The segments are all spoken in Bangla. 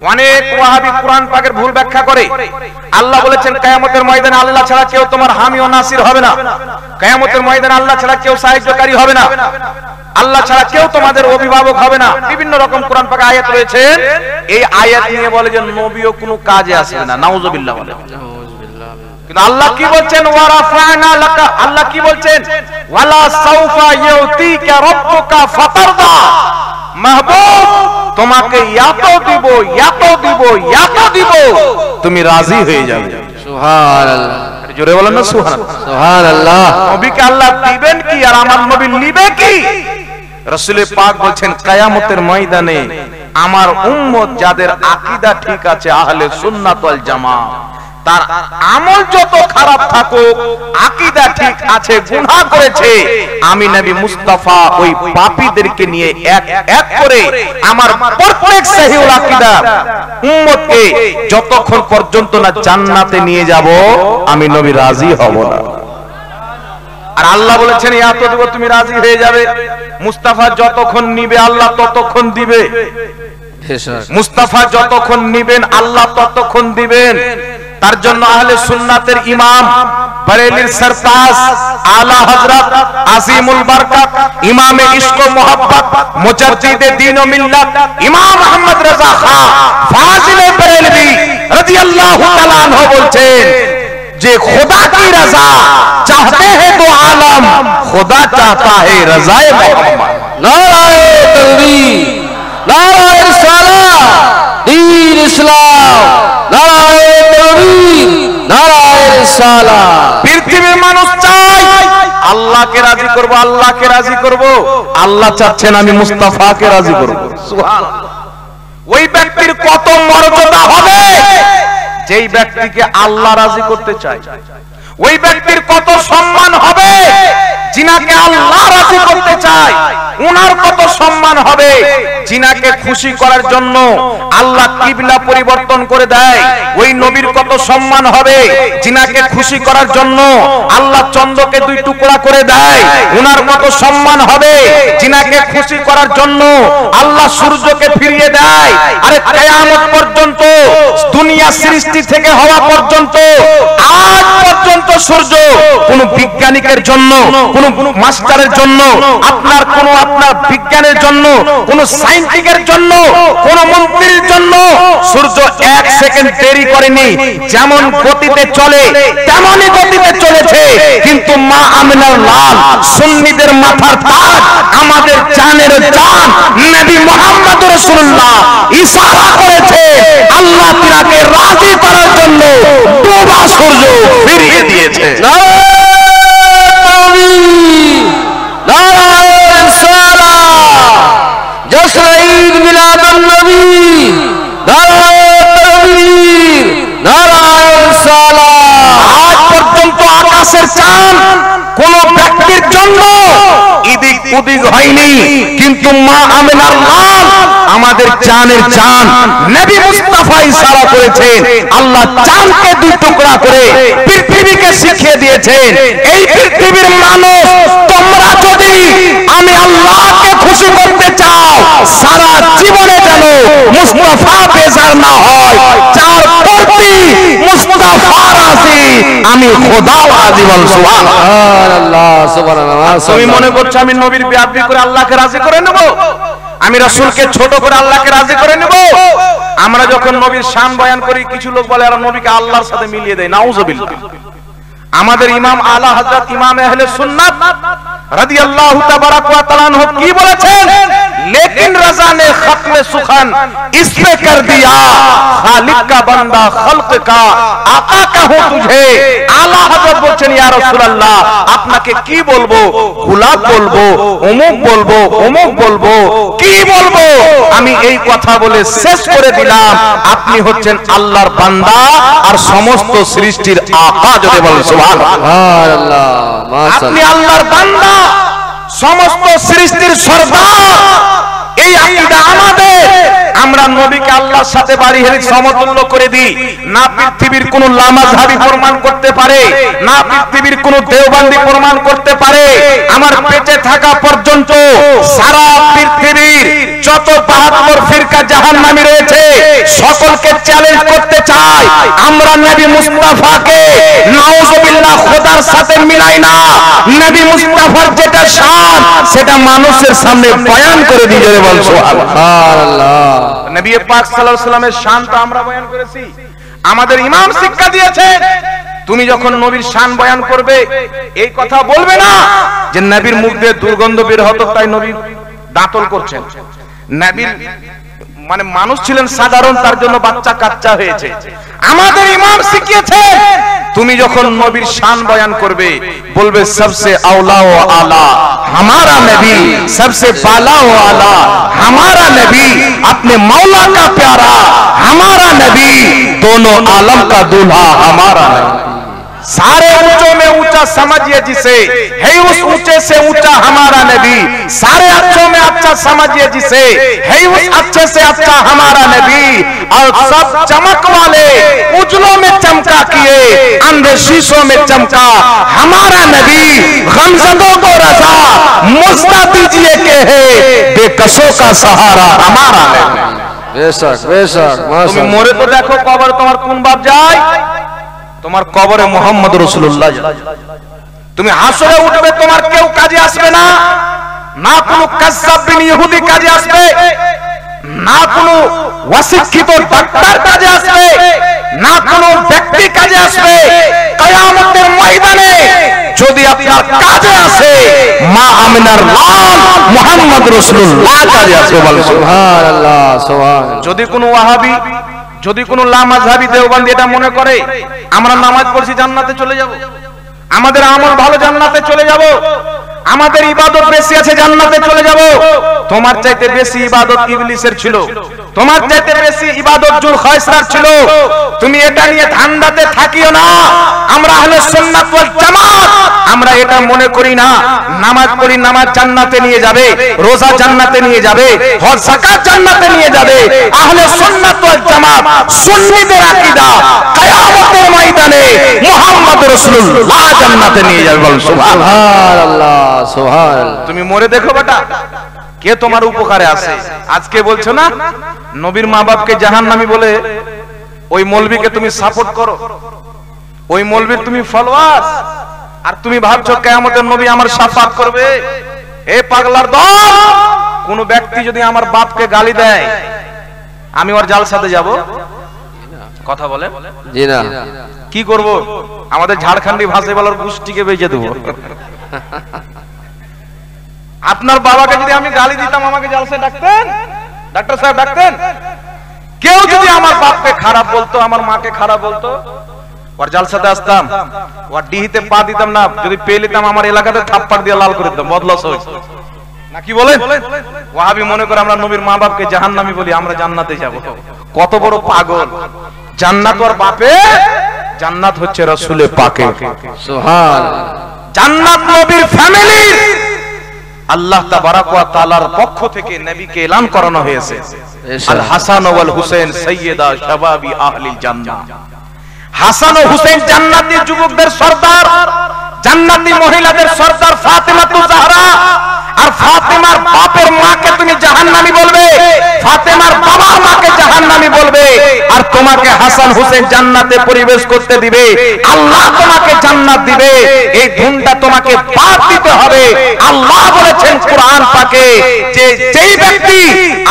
অনেক ওয়াহাবি কোরআন পাকের ভুল ব্যাখ্যা করে। আল্লাহ বলেছেন কিয়ামতের ময়দানে আল্লাহ ছাড়া কেউ তোমার হামি ও নাসির হবে না। কিয়ামতের ময়দানে আল্লাহ ছাড়া কেউ সাহায্যকারী হবে না। আল্লাহ ছাড়া কেউ তোমাদের অভিভাবক হবে না। বিভিন্ন রকম কোরআন পাকে আয়াত রয়েছে। এই আয়াত নিয়ে বলে যে নবীও কোনো কাজে আসবে না, নাউযুবিল্লাহ বলে। কিন্তু আল্লাহ কি বলছেন? ওয়ারাফা'না লাকা, আল্লাহ কি বলছেন? ওয়ালা সাউফা ইউতিকা রাব্বুকা ফাতারদা। মাহবুব, তোমাকে এত দিব, এত দিব, এত দিব, তুমি রাজি হয়ে যাবে। সুবহানাল্লাহ, জোরে বলেন না সুবহানাল্লাহ। সুবহানাল্লাহ। নবীকে আল্লাহ দিবেন কি আর আমার নবী নিবে কি? রাসূল পাক বলছেন কিয়ামতের ময়দানে আমার উম্মত যাদের আকীদা ঠিক আছে, আহলে সুন্নাত ওয়াল জামাত, তার আমল যত খারাপ থাকুক, আকীদা ঠিক আছে, গুনাহ করেছে, আমি নবী মুস্তাফা ওই পাপীদেরকে নিয়ে এক এক করে আমার প্রত্যেক সহিহুল আকীদা উম্মতকে যতক্ষণ পর্যন্ত না জান্নাতে নিয়ে যাব, আমি নবী রাজি হব না। আর আল্লাহ বলেছেন এত দেব, তুমি রাজি হয়ে যাবে। মুস্তাফা যতক্ষণ নিবে আল্লাহ ততক্ষণ দিবে। মুস্তাফা যতক্ষণ নিবেন আল্লাহ ততক্ষণ দিবেন। তার জন্য আহলে সুন্নাতের ইমাম, বরেলির সরতাজ, আলা হযরত আজিমুল বরকত, ইমামে ইশক ও মোহাব্বত, মুজাদ্দিদে দ্বীন ও মিল্লাত, ইমাম আহমদ রাজা খান ফাজিলে বরেলভী রাদিয়াল্লাহু তাআলা আনহু বলছেন যে खुदा की रजा चाहते हैं तो आलम, खुदा चाहता है रजाए मोहम्मद। नाराए तकबीर, नाराए रिसालत, दीन इस्लाम, नाराए तकबीर, नाराए रिसालत। পৃথিবীর মানুষ চায় আল্লাহকে রাজি করব, আল্লাহকে রাজি করব। আল্লাহ চাচ্ছেন আমি মুস্তাফাকে রাজি করব। সুবহানাল্লাহ। ওই ব্যক্তির কত মর্যাদা হবে যেই ব্যক্তিকে আল্লাহ রাজি করতে চায়। ওই ব্যক্তির কত সম্মান হবে যিনাকে আল্লাহ রাজি করতে চায়। উনার কত সম্মান হবে যিনাকে খুশি করার জন্য আল্লাহ কিবলা পরিবর্তন করে দেয়। ওই নবীর কত সম্মান হবে যিনাকে খুশি করার জন্য আল্লাহ চন্দ্রকে দুই টুকরা করে দেয়। উনার কত সম্মান হবে যিনাকে খুশি করার জন্য আল্লাহ সূর্যকে ফিরিয়ে দেয়। আরে কিয়ামত পর্যন্ত, দুনিয়া সৃষ্টি থেকে হওয়া পর্যন্ত, আজ পর্যন্ত সূর্য কোন বিজ্ঞানিকের জন্য, কোন মাস্টারের জন্য, আপনার বিজ্ঞানের জন্য, কোন সায়েন্টিফিকের জন্য, কোন মন্ত্রীর জন্য সূর্য এক সেকেন্ড দেরি করেনি। যেমন গতিতে চলে তেমনই গতিতে চলেছে। কিন্তু মা আমিনার লাল, সুন্নিদের মাথার তাজ, আমাদের জানের জান নবী মুহাম্মদ রাসূলুল্লাহ ইশারা করেছে আল্লাহ তিনাকে রাজি করার জন্য ডোবা সূর্য ফিরিয়ে দিয়েছে। আজ পর্যন্ত আকাশের চাঁদ কোন ব্যক্তির জন্য এদিক ওদিক হয়নি, কিন্তু মা আমিনার লাল, আমাদের জানের জান নবী মুস্তাফা ইশারা করেছেন আল্লাহ চাঁদকে দুই টুকরা করে পৃথিবীকে শিখিয়ে দিয়েছেন এই পৃথিবীর মানুষ, তোমরা যদি আমি আল্লাহকে খুশি করতে চাও, সারা জীবনে যেন মুস্তাফা বেজার না হয়। চার প্রতি মুস্তাফা রাজি, আমি খোদা রাজি। বল সুবহানাল্লাহ, সুবহানাল্লাহ। তুমি মনে করছো আমি নবীর বেয়াদবি করে আল্লাহকে রাজি করে নেব? আমি রাসূলকে ছোট করে আল্লাহকে রাজি করে নেব? আমরা যখন নবীর শান বয়ান করি, কিছু লোক বলে আর নবীকে আল্লাহর সাথে মিলিয়ে দেয়। নাউযুবিল্লাহ। আমাদের ইমাম আলা হযরত ইমাম আহলে সুন্নাত রাদিয়াল্লাহু তাবারাক ওয়া তাআলা আনহু কি বলেছেন? लेकिन रजा ने खत्म सुखन इस पे कर दिया, खालिक का बंदा खल्क का आका कहूं तुझे। आला हजरत বলছেন ইয়া রাসূলুল্লাহ, আপনাকে কি বলবো? গোলাপ বলবো, অমুক বলবো, অমুক বলবো, কি বলবো? আমি এই কথা বলে শেষ করে দিলাম, আপনি হচ্ছেন আল্লাহর বান্দা আর সমস্ত সৃষ্টির আকা। যদি বলেন সুবহানাল্লাহ, আপনি আল্লাহর বান্দা, সমস্ত সৃষ্টির সরদার। এই আকীদা আমাদের, আমরা নবীকে আল্লাহর সাথে বাড়ি হেরি সমতুল্য করে দিই। না পৃথিবীর কোন লামাযহাবী প্রমাণ করতে পারে, না পৃথিবীর কোন দেওবন্দি প্রমাণ করতে পারে। আমার পেটে থাকা পর্যন্ত সারা পৃথিবীর যত 72 ফিরকা জাহান্নামী রয়েছে সকলকে চ্যালেঞ্জ করতে চাই, আমরা নবী মুস্তাফাকে নাউযুবিল্লাহ খোদার সাথে মিলাই না। নবী মুস্তাফার যেটা শান সেটা মানুষের সামনে বয়ান করে দিয়ে জোরে বল সুবহানাল্লাহ। নবী পাক সাল্লাল্লাহু আলাইহি ওয়াসাল্লামের শান তো আমরা বয়ান করেছি, আমাদের ইমাম শিক্ষা দিয়েছে। তুমি যখন নবীর শান বয়ান করবে এই কথা বলবে না যে নবীর মুখ দিয়ে দুর্গন্ধ বের হতো তাই নবী দাঁতল করছেন। নবীর মানে মানুষ ছিলেন সাধারণ, তার জন্য বাচ্চা কাচ্চা হয়েছে। আমাদের ইমাম শিখিয়েছে তুমি যখন নবীর শান বয়ান করবে বলবে সবসে আওলা ও আলা हमारा नबी, सबसे बाला ও आला हमारा नबी, अपने मौला का प्यारा हमारा नबी, दोनों आलम का दूल्हा हमारा नबी। सारे ऊंचों में ऊंचा समझिए जिसे, है उस ऊंचे से ऊंचा हमारा नबी। सारे अच्छों में अच्छा समझिए जिसे, है उस अच्छे से अच्छा हमारा नबी। और सब चमक वाले उजलों में चमका किए, अंधे शीशों में चमका हमारा नबी। गमज़दों को रज़ा मुस्ता दीजिए के है, बेकसों का सहारा हमारा नबी। बेशक बेशक। তুমি মরে তো দেখো কবর তোমার কোন বাপ যায়, তোমার কবরে মুহাম্মদ রাসূলুল্লাহ। তুমি হাসরে উঠবে তোমার কেউ কাজে আসবে না, না কোনো কাজ্জাব বিন ইহুদি কাজে আসবে, না কোনো অশিক্ষিত ডাক্তার কাজে আসবে, না কোনো ব্যক্তি কাজে আসবে। কিয়ামতের ময়দানে যদি আপনার কাজে আসে মা আমিনার লাল মুহাম্মদ রাসূলুল্লাহ কাজে আসবে। বল সুবহানাল্লাহ সুবহানাল্লাহ। যদি কোনো ওয়াহাবি, যদি কোন লামাযহাবী দেওবন্দি এটা মনে করে আমরা নামাজ পড়ছি জান্নাতে চলে যাব, আমাদের আমল ভালো জান্নাতে চলে যাব, আমাদের ইবাদত বেশি আছে জান্নাতে চলে যাব, তোমার চাইতে বেশি ইবাদত ইবলিসের ছিল, তোমার চাইতে বেশি ইবাদত জুলখায়সার ছিল। তুমি এটা নিয়ে ধান্দাতে থাকিও না। আমরা আহলে সুন্নাত ওয়াল জামাত, আমরা এটা মনে করি না নামাজ পড়ি নামাজ জান্নাতে নিয়ে যাবে, রোজা জান্নাতে নিয়ে যাবে, হজ যাকাত জান্নাতে নিয়ে যাবে। আহলে সুন্নাত ওয়াল জামাত সুন্নিদের আকীদা কিয়ামতের ময়দানে মুহাম্মদ রাসূলুল্লাহ জান্নাতে নিয়ে যাবে। বল সুবহানাল্লাহ সুবহানাল্লাহ। তুমি মরে দেখো বেটা কে তোমার উপকারে আসে। আজকে বলছো না নবীর মা বাপকে জাহান্নামী বলে ওই মৌলবীকে তুমি সাপোর্ট করো, ওই মৌলবীর তুমি ফলোয়ার, আর তুমি ভাবছো কিয়ামতের নবী আমার শাফাত করবে। এ পাগলার দল, কোন ব্যক্তি যদি আমার বাপকে গালি দেয় আমি ওর জালসাতে যাব? কথা বলে জি না। কি করব? আমাদের ঝাড়খণ্ডী ভাষায় বলার গোষ্ঠীকে বেঁচে দেবো। আপনার বাবাকে যদি আমি গালি দিতাম আমাকে জালসায় ডাকতেন? ডাক্তার সাহেব ডাকতেন? কেউ যদি আমার বাপকে খারাপ বলতো, আমার মাকে খারাপ বলতো, ওর জালসাতে আসতাম, ওর ডিহিতে পা দিতাম না, যদি পেয়ে নিতাম আমার এলাকাতে থাপ্পড় দিয়ে লাল করে দিতাম। বদলাস হয়েছে না কি বলেন? ওয়াহাবি মনে করে আমরা নবীর মা বাপকে জাহান্নামী বলি, আমরা জান্নাতে যাব। কত বড় পাগল! জান্নাত ওর বাপে, জান্নাত হচ্ছে রাসূলে পাকের। সুবহানাল্লাহ। জান্নাত নবীর ফ্যামিলির। আল্লাহ তাবারাক ওয়া তাআলার পক্ষ থেকে নবীকে এলান করানো হয়েছে আল হাসান ওয়াল হুসাইন সাইয়্যিদা শাবাবি আহলিল জান্নাহ। হাসান ও হুসাইন জান্নাতি যুবকদের সরদার, জান্নাতি মহিলাদের সরদার ফাতেমাতুজ জাহরা। আর ফাতেমার বাপের মাকে তুমি জাহান্নামী বলবে, ফাতেমার বাবার মাকে জাহান্নামী বলবে, আর তোমাকে হাসান হুসাইন জান্নাতে পরিবেশ করতে দিবে, আল্লাহ তোমাকে জান্নাত দিবে। এই ধুনটা তোমাকে বাদ দিতে হবে। আল্লাহ বলেছেন কুরআন পাকে যে যেই ব্যক্তি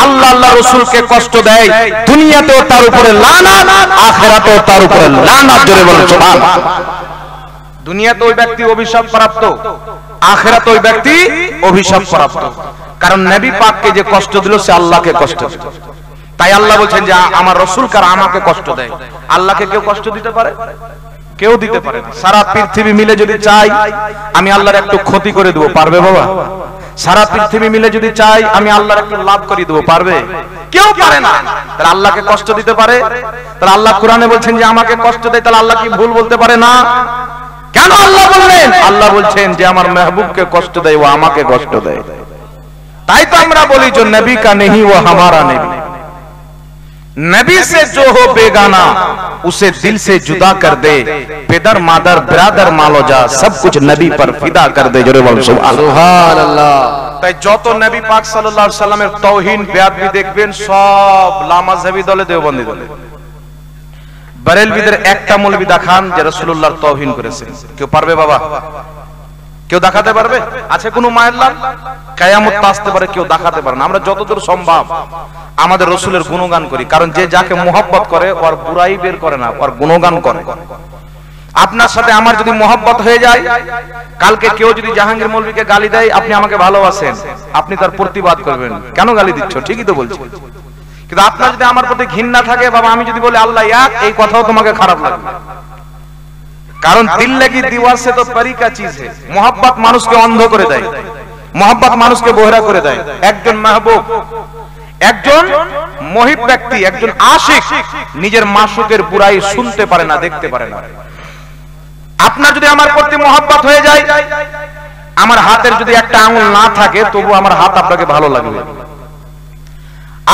আল্লাহ আল্লাহ রাসূলকে কষ্ট দেয় দুনিয়াতেও তার উপরে লানাত, আখিরাতেও তার উপরে লানাত। জোরে বলুন সুবহানাল্লাহ। দুনিয়াতে ওই ব্যক্তি অভিশাপ প্রাপ্ত, আখিরাতে ওই ব্যক্তি অভিশাপ প্রাপ্ত। কারণ নবী পাককে যে কষ্ট দিল সে আল্লাহকে কষ্ট দিল। তাই আল্লাহ বলেন যে আমার রাসূল কার আমাকে কষ্ট দেয়। আল্লাহকে কেউ কষ্ট দিতে পারে? কেউ দিতে পারে না। সারা পৃথিবী মিলে যদি চাই আমি আল্লাহর একটু ক্ষতি করে দেব, পারবে বাবা? সারা পৃথিবী মিলে যদি চাই আমি আল্লাহর একটু লাভ করে দেব, পারবে? কেউ পারে না। তাহলে আল্লাহকে কষ্ট দিতে পারে? তাহলে আল্লাহ কোরআনে বলছেন যে আমাকে কষ্ট দেয়, তাহলে আল্লাহ কি ভুল বলতে পারে না? কেন আল্লাহ বললেন? আল্লাহ বলছেন যে আমার মেহবুবকে কষ্ট দেয়, ও আমাকে কষ্ট দেয়। ताई तो हमरा बोली जो नबी का नहीं वो हमारा नबी, नबी से जो हो बेगाना उसे दिल से जुदा कर दे, पेदर मादर ब्रादर मालो जा सब कुछ नबी पर फिदा कर दे। जोरे बोल सुभान अल्लाह। তাই যত নবী পাক সাল্লাল্লাহু আলাইহি সাল্লামের তাওহীদ বেয়াদবি দেখবেন সব লামাযহাবী দলে, দেওবন্দি দলে। বেরেলভিদের একটা মৌলবী দেখান যে রাসূলুল্লাহর তাওহীদ করেছেন, কেউ পারবে বাবা? কেউ দেখাতে পারবে? আছে কোনো মায়ের লাল? কিয়ামত আসতে পারে কেউ দেখাতে পারে না। আমরা যতদূর সম্ভব আমাদের রাসূলের গুণগান করি, কারণ যে যাকে মোহাব্বত করে ওর বুরাই বের করে না, ওর গুণগান করে। আপনার সাথে আমার যদি মোহাব্বত হয়ে যায়, কালকে কেউ যদি জাহাঙ্গীর মৌলভীকে গালি দেয়, আপনি আমাকে ভালোবাসেন, আপনি তার প্রতিবাদ করবেন, কেন গালি দিচ্ছ, ঠিকই তো বলছি। কিন্তু আপনার যদি আমার প্রতি ঘৃণা থাকে, বাবা আমি যদি বলি আল্লাহ এক, এই কথাও তোমাকে খারাপ লাগবে, কারণ দিল লাগি দीवार से तो परी का चीज है। मोहब्बत মানুষকে অন্ধ করে দেয়, मोहब्बत মানুষকে বহিরা করে দেয়। একজন মাহবুব, একজন মহিব ব্যক্তি, একজন আশিক নিজের মাশুকের বুরাই শুনতে পারে না, দেখতে পারে না। আপনার যদি আমার প্রতি মোহাব্বত হয়ে যায়, আমার হাতের যদি একটা আঙুল না থাকে তবু আমার হাত আপনাকে ভালো লাগবে।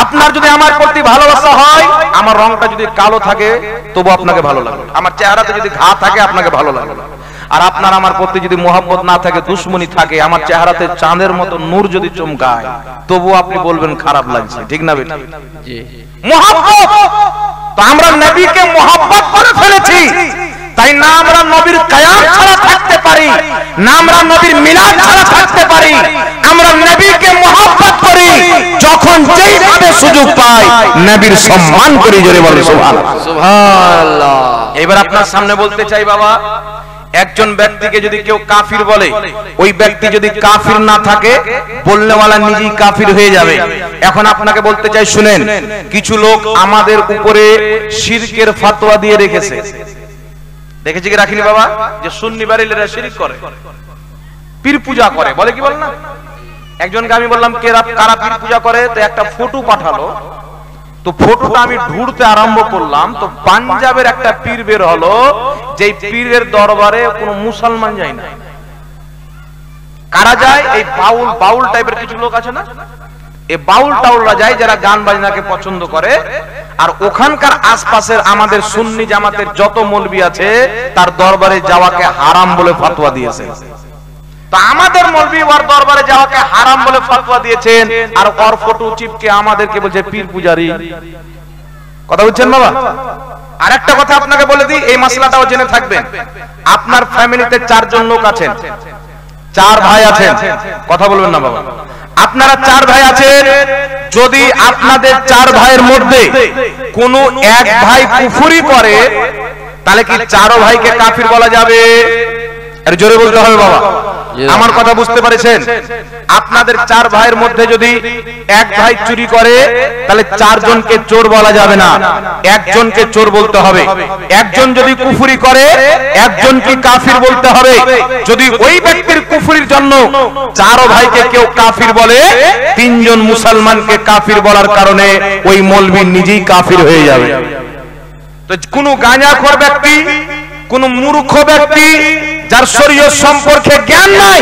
আপনার যদি আমার প্রতি ভালোবাসা হয়, আমার রংটা যদি কালো থাকে তবু আপনাকে ভালো লাগবে, আমার চেহারাতে যদি ঘা থাকে আপনাকে ভালো লাগবে। আর আপনার আমার প্রতি যদি মোহাব্বত না থাকে, দুশমনি থাকে, আমার চেহারাতে চাঁদের মতো নূর যদি চমকায় তবু আপনি বলবেন খারাপ লাগছে, ঠিক না বেটা? জি। মোহাব্বত তো আমরা নবীকে মোহাব্বত করে ফেলেছি, তাই না আমরা নবীর কিয়াম ছাড়া থাকতে পারি না, আমরা নবীর মিলাদ ছাড়া থাকতে পারি। আমরা নবীকে মোহাব্বত করি, যখন যেইভাবে সুযোগ পাই নবীর সম্মান করি। জোরে বলে সুবহানাল্লাহ। সুবহানাল্লাহ। এবার আপনার সামনে বলতে চাই বাবা, একজন ব্যক্তিকে যদি কেউ কাফির বলে, ওই ব্যক্তি যদি কাফির না থাকে, বলনেওয়ালা নিজেই কাফির হয়ে যাবে। এখন আপনাকে বলতে চাই শুনেন, কিছু লোক আমাদের উপরে শিরকের ফতোয়া দিয়ে রেখেছে, দেখেছি কি রাখিনি বাবা? যে সুন্নি বাড়িলেরা শিরক করে, পীর পূজা করে, বলে কি বল না? একজনকে আমি বললাম কারা পীর পূজা করে, তো একটা ফটো পাঠালো, তো ফটোটা আমি ঢুঁড়তে আরম্ভ করলাম, তো পাঞ্জাবের একটা পীর বের হলো, যে পীরের দরবারে কোনো মুসলমান যায় না। কারা যায়? এই বাউল টাইপের কিছু লোক আছে না, এই বাউল টাউলরা যায় যারা গান বাজনাকে পছন্দ করে। আর ওখানকার আশপাশের আমাদের সুন্নি জামাতের যত মৌলবি আছে তার দরবারে যাওয়াকে হারাম বলে ফতোয়া দিয়েছে। তো আমাদের মৌলবি ওর দরবারে যাওয়াকে হারাম বলে ফতোয়া দিয়েছেন, আর ওর ফটো চিপকে আমাদেরকে বলছে পীর পূজারি। কথা বুঝছেন বাবা? আরেকটা কথা আপনাকে বলে দিই, এই মাসলাটাও জেনে থাকবেন। আপনার ফ্যামিলিতে 4 জন লোক আছেন, 4 ভাই আছেন, কথা বলবেন না বাবা। আপনারা 4 ভাই আছেন, যদি আপনাদের 4 ভাইয়ের মধ্যে কোনো এক ভাই কুফরি করে, তাহলে কি 4 ভাইকে কাফির বলা যাবে? আর জোরে বলতে হবে বাবা, আমার কথা বুঝতে পারছেন? আপনাদের 4 ভাইয়ের মধ্যে যদি এক ভাই চুরি করে, তাহলে 4 জনকে চোর বলা যাবে না, একজনকে চোর বলতে হবে। একজন যদি কুফরি করে, একজনকে কাফির বলতে হবে। যদি ওই ব্যক্তির কুফরির জন্য 4 ভাইকে কেউ কাফির বলে, 3 জন মুসলমানকে কাফির বলার কারণে ওই মৌলবি নিজেই কাফির হয়ে যাবে। তো কোন গাঁজাখোর ব্যক্তি, কোন মূর্খ ব্যক্তি যার শরীয়ত সম্পর্কে জ্ঞান নাই,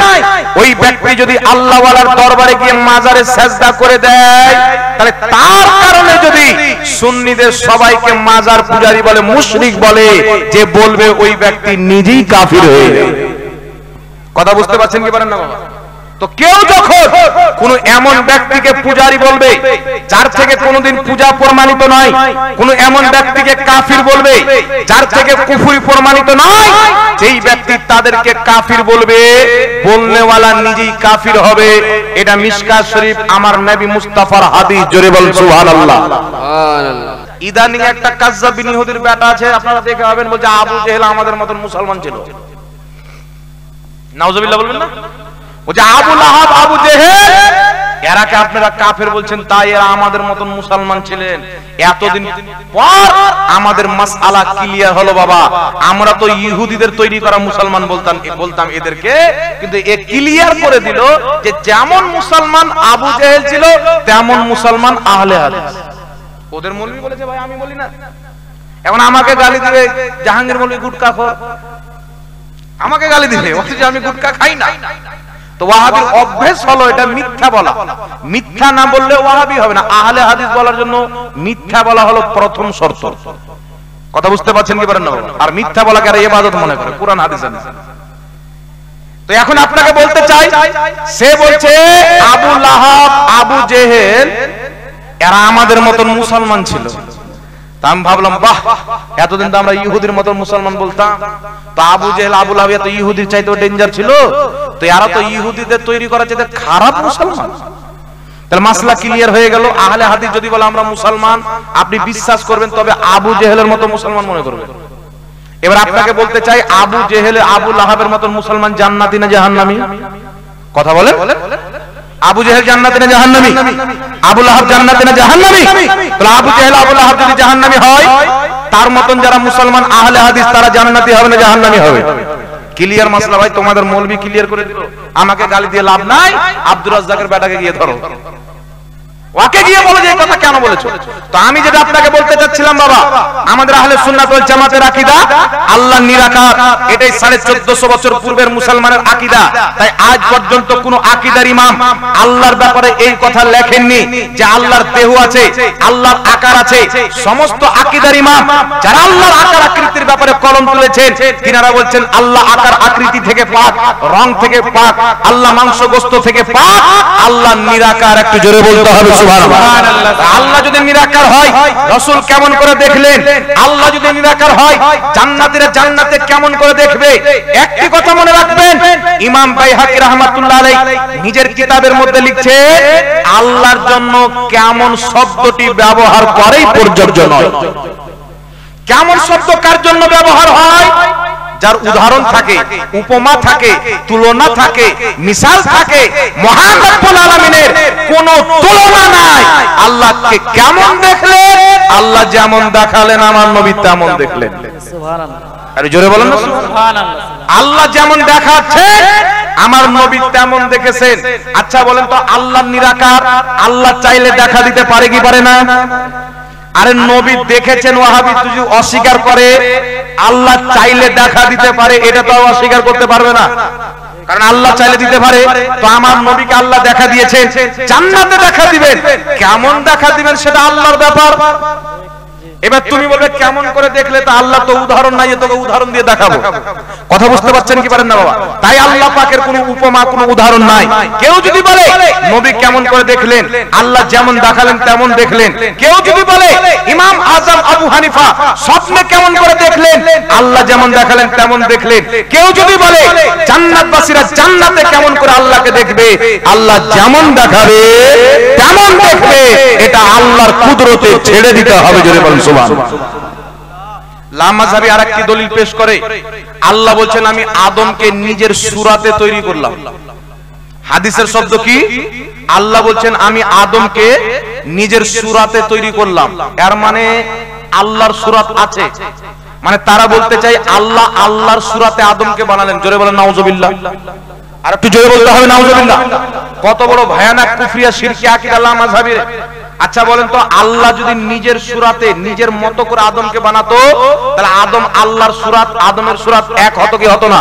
ওই ব্যক্তি যদি আল্লাহওয়ালার দরবারে গিয়ে মাজারে সেজদা করে দেয়, তাহলে তার কারণে যদি সুন্নিদের সবাইকে মাজার পূজারী বলে, মুশরিক বলে, যে বলবে ওই ব্যক্তি নিজেই কাফির হয়ে যাবে। কথা বুঝতে পারছেন কি পারেন না বাবা? তো কেউ যখন কোন এমন ব্যক্তিকে পূজারী বলবে যার থেকে কোনোদিন পূজা প্রমাণিত নয়, কোন এমন ব্যক্তিকে কাফির বলবে যার থেকে কুফরি প্রমাণিত নয়, সেই ব্যক্তি তাদেরকে কাফির বলবে, বলনেওয়ালা নিজেই কাফির হবে। এটা মিশকাত শরীফ আমার নবী মুস্তাফার হাদিস। জোরে বল সুবহানাল্লাহ। সুবহানাল্লাহ। ইদানিং একটা কাজ্জাবিন ইহুদির বেটা আছে, আপনারা দেখে হবেন, বলছে আবু জেহেল আমাদের মতন মুসলমান ছিল। নাউজুবিল্লাহ বলবেন না? বলছে আবু লাহাব, আবু জেহেল, এরাকে আপনারা কাফের বলছেন, তাই এরা আমাদের মতন মুসলমান ছিলেন। এতদিন পর আমাদের মাসআলা ক্লিয়ার হলো বাবা। আমরা তো ইহুদিদের তৈরি করা মুসলমান বলতাম এদেরকে, কিন্তু এ ক্লিয়ার করে দিল যে যেমন মুসলমান আবু জেহেল ছিল, তেমন মুসলমান আহলে হাদিস। ওদের মৌলবি বলেছে, ভাই আমি বলি না। এখন আমাকে গালি দিবে জাহাঙ্গীর মৌলবি গুটকাখোর, আমাকে গালি দিবে, অথচ আমি গুটকা খাই না। তো ওয়াহাবির অভ্যাস হলো এটা মিথ্যা বলা, মিথ্যা না বললে ওয়াহাবি হবে না। আহলে হাদিস বলার জন্য মিথ্যা বলা হলো প্রথম শর্ত। কথা বুঝতে পারছেন কি পারেন না? আর মিথ্যা বলাকে আর ইবাদত মনে করে, কুরআন হাদিস না। তো এখন আপনাকে বলতে চাই, সে বলছে আবু লাহাব, আবু জেহেল এরা আমাদের মতন মুসলমান ছিল। তা আমি ভাবলাম বাহ, এতদিন তো আমরা ইহুদির মতন মুসলমান বলতাম, তো আবু জেহেল আবু লাহাব তো ইহুদির চাইতেও ডেঞ্জার ছিল, তো এরা তো ইহুদিদের তৈরি করা চাইতে খারাপ মুসলমান। তাহলে মাসলা ক্লিয়ার হয়ে গেল। আহলে হাদিস যদি বলে আমরা মুসলমান, আপনি বিশ্বাস করবেন, তবে আবু জেহেলের মতো মুসলমান মনে করবেন। এবার আপনাকে বলতে চাই, আবু জেহেল আবু লাহাবের মতো মুসলমান জান্নাতি না জাহান্নামী? কথা বলেন। আবু জেহেল জান্নাতি না জাহান্নামী? আবু লাহাব জান্নাতি না জাহান্নামী? তাহলে আবু জেহেল আবু লাহাব যদি জাহান্নামী হয়, তার মতন যারা মুসলমান আহলে হাদিস তারা জান্নাতি হবে না জাহান্নামী হবে? ক্লিয়ার মাসলা ভাই, তোমাদের মৌলবি ক্লিয়ার করে দিল। আমাকে গালি দিয়ে লাভ নাই, আব্দুর রাজ্জাকের বেটাকে গিয়ে ধরো, ওকে গিয়ে বলো যে এই কথা কেন বলেছো। তো আমি যেটা আপনাকে বলতে চাচ্ছিলাম বাবা, আমাদের আহলে সুন্নাত ওয়াল জামাতের আকীদা আল্লাহ নিরাকার, এটাই 1450 বছর পূর্বের মুসলমানের আকীদা। তাই আজ পর্যন্ত কোন আকীদার ইমাম আল্লাহর ব্যাপারে এই কথা লেখেননি যে আল্লাহর দেহ আছে, আল্লাহর আকার আছে। সমস্ত আকীদার ইমাম যারা আল্লাহর আকার আকৃতির ব্যাপারে কলম তুলেছেন, তিনারা বলছেন আল্লাহ আকার আকৃতি থেকে পাক, রং থেকে পাক, আল্লাহ মাংস গোশত থেকে পাক, আল্লাহ নিরাকার। একটু জোরে বলতে হবে সুবহানাল্লাহ। আল্লাহ যদি নিরাকার হয়, রাসূল কেমন করে দেখলেন? আল্লাহ যদি নিরাকার হয়, জান্নাতীরা জান্নাতে কেমন করে দেখবে? একটি কথা মনে রাখবেন, ইমাম বাইহাকী রাহমাতুল্লাহ আলাইহি নিজের কিতাবের মধ্যে লিখছে, আল্লাহর জন্য কেমন শব্দটি ব্যবহার করেই প্রযোজ্য নয়। কেমন শব্দ কার জন্য ব্যবহার হয়? যার উদাহরণ থাকে, উপমা থাকে, তুলনা থাকে, মিসাল থাকে। মহান রব্বুল আলামিনের কোনো তুলনা নাই। আল্লাহকে কেমন দেখলেন? আল্লাহ যেমন দেখালেন আমার নবী তেমন দেখলেন। সুবহানাল্লাহ। আরে জোরে বলেন না সুবহানাল্লাহ। আল্লাহ যেমন দেখাচ্ছেন আমার নবী তেমন দেখেছেন। আচ্ছা বলেন তো, আল্লাহ নিরাকার, আল্লাহ চাইলে দেখা দিতে পারে কি পারে না? আরে নবী দেখেছেন, ওয়াহাবি যদি অস্বীকার করে আল্লাহ চাইলে দেখা দিতে পারে, এটা তো অস্বীকার করতে পারবে না, কারণ আল্লাহ চাইলে দিতে পারে। তো আমার নবীকে আল্লাহ দেখা দিয়েছেন, জান্নাতে দেখা দিবেন, কেমন দেখা দিবেন সেটা আল্লাহর ব্যাপার। এবার তুমি বলবে কেমন করে দেখলে? তো আল্লাহ তো উদাহরণ নাই, তোকে উদাহরণ দিয়ে দেখাবো। কথা বুঝতে পারছেন কি পারেন না বাবা? তাই আল্লাহ পাকের কোনো উপমা, কোনো উদাহরণ নাই। কেউ যদি বলে নবী কেমন করে দেখলেন, আল্লাহ যেমন দেখালেন তেমন দেখলেন। কেউ যদি বলে ইমাম আজম আবু হানিফা স্বপ্নে কেমন করে দেখলেন, আল্লাহ যেমন দেখালেন তেমন দেখলেন। কেউ যদি বলে জান্নাতবাসীরা জান্নাতে কেমন করে আল্লাহকে দেখবে, আল্লাহ যেমন দেখাবে তেমন দেখবে, এটা আল্লাহর কুদরতে ছেড়ে দিতে হবে। জোরে বলেন সুবহানাল্লাহ। লামাযাবি আরেকটি দলিল পেশ করে, আল্লাহ বলেন আমি আদমকে নিজের সূরাতে তৈরি করলাম। হাদিসের শব্দ কি? আল্লাহ বলেন আমি আদমকে নিজের সূরাতে তৈরি করলাম। এর মানে আল্লাহর সূরাত আছে, মানে তারা বলতে চাই আল্লাহ আল্লাহর সূরাতে আদমকে বানালেন। জোরে বলেন নাউজুবিল্লাহ। আর একটু জোরে বলতে হবে নাউজুবিল্লাহ। কত বড় ভয়ানক কুফরিয়া শিরকি আকীদা লামাযাবির। আচ্ছা বলেন তো, আল্লাহ যদি নিজের সূরাতে নিজের মতো করে আদমকে বানাতো, তাহলে আদম আল্লাহর সূরাত আদমের সূরাত এক হতো কি হতো না?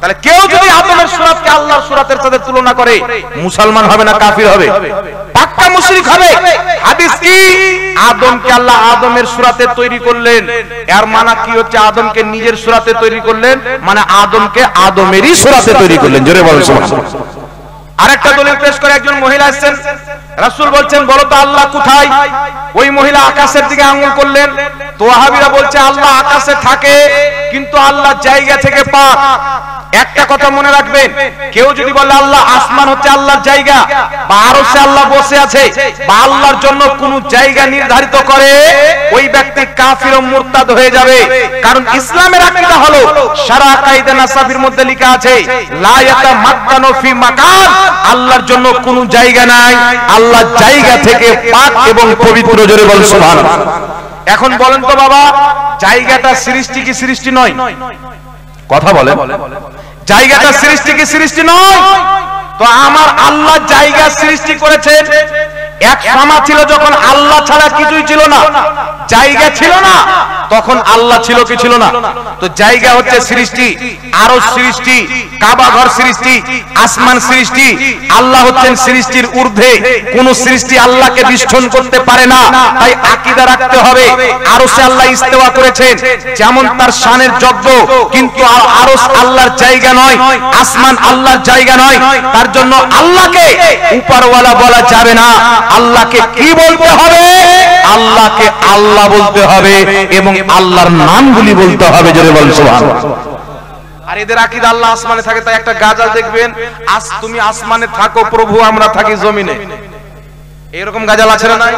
তাহলে কেউ যদি আদমের সূরাতকে আল্লাহর সূরাতের সাথে তুলনা করে, মুসলমান হবে না কাফির হবে? পাক্কা মুশরিক হবে। হাদিস কি? আদমকে আল্লাহ আদমের সূরাতে তৈরি করলেন, এর মানে কি হচ্ছে? আদমকে নিজের সূরাতে তৈরি করলেন, মানে আদমকে আদমেরই সূরাতে তৈরি করলেন। জোরে বলেন সুবহানাল্লাহ। আরেকটা দলিল পেশ করে একজন মহিলা আসছেন, রাসূল বলছেন বলো তো আল্লাহ কোথায়? ওই মহিলা আকাশের দিকে আঙ্গুল করলেন। তো ওয়াহাবিরা বলছে আল্লাহ আকাশে থাকে, কিন্তু আল্লাহ জায়গা থেকে পাক। একটা কথা মনে রাখবেন, কেউ যদি বলে আল্লাহ আসমান হচ্ছে আল্লাহর জায়গা, বা আরশে আল্লাহ বসে আছে, বা আল্লাহর জন্য কোন জায়গা নির্ধারিত করে, ওই ব্যক্তি কাফির ও মুরতাদ হয়ে যাবে। কারণ ইসলামের আকীদা হলো, শারা কায়দা নাসাবির মধ্যে লেখা আছে লা ইয়াতামাক্কানু ফি মাকান, আল্লাহর জন্য কোন জায়গা নাই, আল্লাহ জায়গা থেকে পাক এবং পবিত্র। জোরে বল সুবহানাল্লাহ। এখন বলেন তো বাবা, জায়গাটা সৃষ্টি কি সৃষ্টি নয়? কথা বলে, জায়গাটা সৃষ্টি কি সৃষ্টি নয়? তো আমার আল্লাহ জায়গা সৃষ্টি করেছেন, এক সময় ছিল যখন আল্লাহ ছাড়া কিছুই ছিল না, জায়গা ছিল না, তখন আল্লাহ ছিল কি ছিল না? তো জায়গা হচ্ছে সৃষ্টি, আরশ সৃষ্টি, কাবা ঘর সৃষ্টি, আসমান সৃষ্টি। আল্লাহ হচ্ছেন সৃষ্টির ঊর্ধ্বে, কোন সৃষ্টি আল্লাহকে বিস্ফোরণ করতে পারে না। তাই আকীদা রাখতে হবে আরশে আল্লাহ ইস্তেওয়া করেছেন, যেমন তার শানের যোগ্য, কিন্তু আরশ আল্লাহর জায়গা নয়, আসমান আল্লাহর জায়গা নয়। তার জন্য আল্লাহকে উপরওয়ালা বলা যাবে না। আল্লাহকে কি বলতে হবে? আল্লাহকে আল্লাহ বলতে হবে এবং আল্লাহর নামগুলি বলতে হবে। জোরে বল সুবহানাল্লাহ। আর এদের আকীদা আল্লাহ আসমানে থাকে। তাই একটা গাজাল দেখবেন, আজ তুমি আসমানে থাকো প্রভু, আমরা থাকি জমিনে। এরকম গাজাল আছে না? নাই?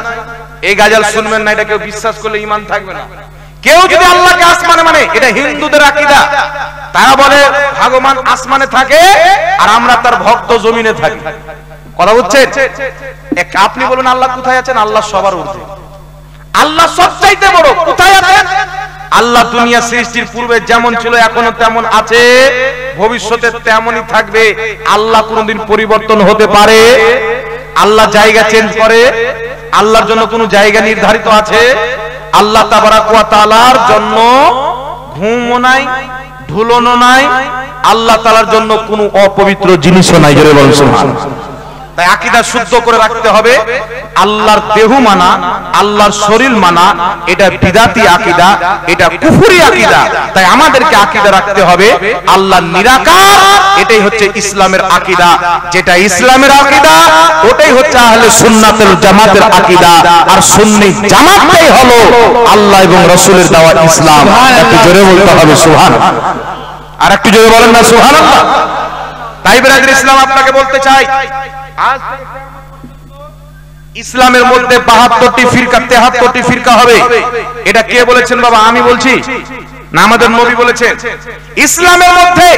এই গাজাল শুনবেন না, এটা কেউ বিশ্বাস করলে ঈমান থাকবে না। কেউ যদি আল্লাহকে আসমানে মানে, এটা হিন্দুদের আকীদা। তারা বলে ভগবান আসমানে থাকে আর আমরা তার ভক্ত জমিনে থাকি। কথা বুঝছেন? আপনি বলুন আল্লাহ কোথায় আছেন? আল্লাহ সবার ঊর্ধ্বে, আল্লাহ সবচাইতে বড়। কোথায় আছেন? আল্লাহ দুনিয়া সৃষ্টির পূর্বে যেমন ছিল এখনো তেমন আছে, ভবিষ্যতে তেমনই থাকবে। আল্লাহ কোনদিন পরিবর্তন হতে পারে? আল্লাহ জায়গা চেঞ্জ করে? আল্লাহর জন্য কোনো জায়গা নির্ধারিত আছে? আল্লাহ তাবারাক ওয়া তাআলার জন্য ঘুমও নাই, ঢুলনও নাই, আল্লাহ তাআলার জন্য কোনো অপবিত্র জিনিসও নাই। জোরে বলুন সুবহানাল্লাহ। তাই আকীদা শুদ্ধ করে রাখতে হবে। আল্লাহর দেহ মানা, আল্লাহর শরীর মানা, এটা বিদাতি আকীদা, এটা কুফরি আকীদা। তাই আমাদেরকে আকীদা রাখতে হবে আল্লাহ নিরাকার। এটাই হচ্ছে ইসলামের আকীদা। যেটা ইসলামের আকীদা ওটাই হচ্ছে আহলে সুন্নাতুল জামাতের আকীদা। আর সুন্নি জামাতটাই হলো আল্লাহ এবং রাসূলের দেওয়া ইসলাম। একটু জোরে বলতে হবে সুবহানাল্লাহ। আর একটু জোরে বলেন না সুবহানাল্লাহ। তাই বিরাদর ইসলাম আপনাকে বলতে চাই, আজ ইসলামের মধ্যে 72টি ফিরকা, 73টি ফিরকা হবে। এটা কে বলেছেন বাবা? আমি বলছি না, আমাদের নবী বলেছেন। ইসলামের মধ্যে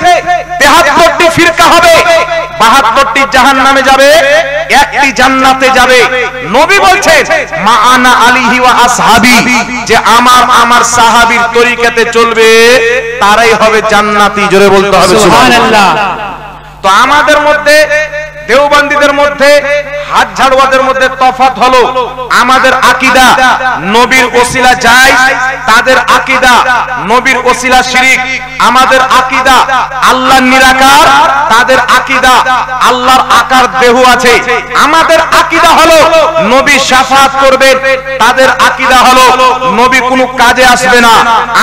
73টি ফিরকা হবে, 72টি জাহান্নামে যাবে, একটি জান্নাতে যাবে। নবী বলছেন মা আনা আলিহি ওয়া আসহাবি, যে আমার সাহাবীর তরিকাতে চলবে তারাই হবে জান্নাতি। জোরে বলতে হবে সুবহানাল্লাহ। তো আমাদের মধ্যে, দেওবন্দীদের মধ্যে, হাত ঝাড়ুয়াদের মধ্যে তফাৎ হলো আমাদের আকীদা নবীর ওসিলা জায়েজ, তাদের আকীদা নবীর ওসিলা শিরক। আমাদের আকীদা আল্লাহ নিরাকার, তাদের আকীদা আল্লাহর আকার দেহ আছে। আমাদের আকীদা হলো নবী শাফাআত করবেন, তাদের আকীদা হলো নবী কোনো কাজে আসবে না।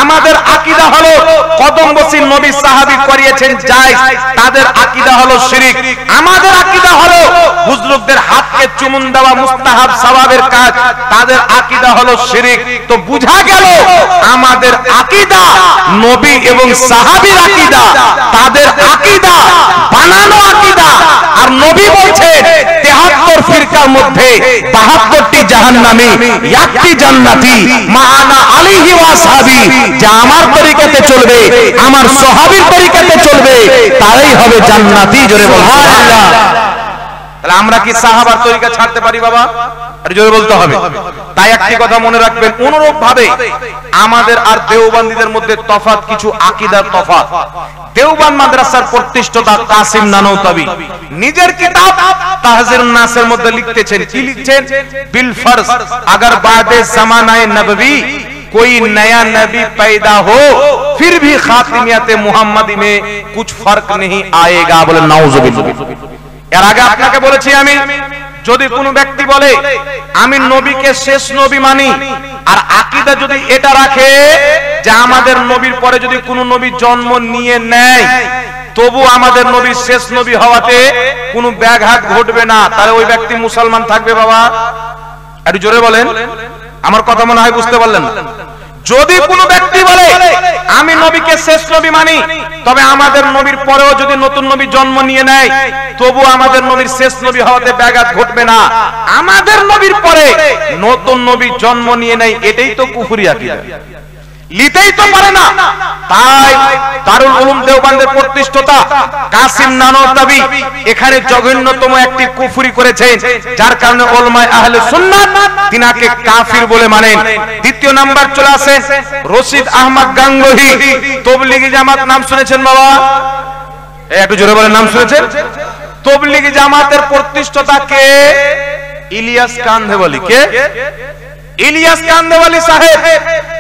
আমাদের আকীদা হলো কদম বসির নবী সাহাবী করিয়েছেন জায়েজ, তাদের আকীদা হলো শিরক। আমাদের আকীদা হলো বুজুর্গদের হাতকে চুমুন দেওয়া মুস্তাহাব সওয়াবের কাজ, তাদের আকীদা হলো শিরক। তো বুঝা গেল আমাদের আকীদা নবী এবং সাহাবীর আকীদা, তাদের আকীদা বানানো আকীদা। আর নবী বলছেন 73 ফিরকার মধ্যে 72টি জাহান্নামী, একটি জান্নাতি। মা আনা আলাইহি ওয়া আসহাবি, যে আমার তরিকাতে চলবে, আমার সাহাবীর তরিকাতে চলবে, তারাই হবে জান্নাতি। জোরে বলুন সুবহানাল্লাহ। তাহলে আমরা কি সাহাবার তরিকা ছাড়তে পারি বাবা? আর জোরে বলতে হবে। তাই একটি কথা মনে রাখবেন, অনুরূপ ভাবে আমাদের আর দেওবন্দীদের মধ্যে তফাৎ, কিছু আকীদার তফাৎ। দেওবন্দ মাদ্রাসার প্রতিষ্ঠাতা কাসিম নানওতাবি নিজের কিতাব তাহজিরুন নাসের মধ্যে লিখতেছেন, কি লিখছেন? বিল ফরজ अगर बादे ज़मानाए नबवी कोई नया नबी पैदा हो फिर भी खातिमियत मुहम्मदी में कुछ फर्क नहीं आएगा। बोले नाउजुबिल्लाह। এর আগে আপনাকে বলেছি আমি, যদি কোনো ব্যক্তি বলে আমি নবীকে শেষ নবী মানি, আর আকীদা যদি এটা রাখে যে আমাদের নবীর পরে যদি কোনো নবী জন্ম নিয়ে নেয় তবু আমাদের নবীর শেষ নবী হওয়াতে কোনো ব্যাঘাত ঘটবে না, তাহলে ওই ব্যক্তি মুসলমান থাকবে বাবা? একটু জোরে বলেন, আমার কথা মনে হয় বুঝতে পারলেন না। যদি কোনো ব্যক্তি বলে আমি নবীকে শেষ নবী মানি, তবে আমাদের নবীর পরেও যদি নতুন নবী জন্ম নিয়ে নেয় তবু আমাদের নবীর শেষ নবী হওয়াতে ব্যাঘাত ঘটবে না, আমাদের নবীর পরে নতুন নবী জন্ম নিয়ে নেয়, এটাই তো কুফরি আকীদা, লিতেই তো পারে না। তাই দারুল উলুম দেওবন্দের প্রতিষ্ঠাতা কাসিম নানওতাবি এখানে জঘন্যতম একটি কুফরি করেছেন, যার কারণে উলামায়ে আহলে সুন্নাত তিনাকে কাফির বলে মানেন। দ্বিতীয় নাম্বার চলে আসে রশিদ আহমদ গাঙ্গুহি, তাবলীগী জামাত, নাম শুনেছেন বাবা? একটু জোরে বলেন, নাম শুনেছেন? তাবলীগী জামাতের প্রতিষ্ঠাতা কে? ইলিয়াস কান্ধেওয়ালি। কে? ইলিয়াস কান্ধেওয়ালি সাহেব।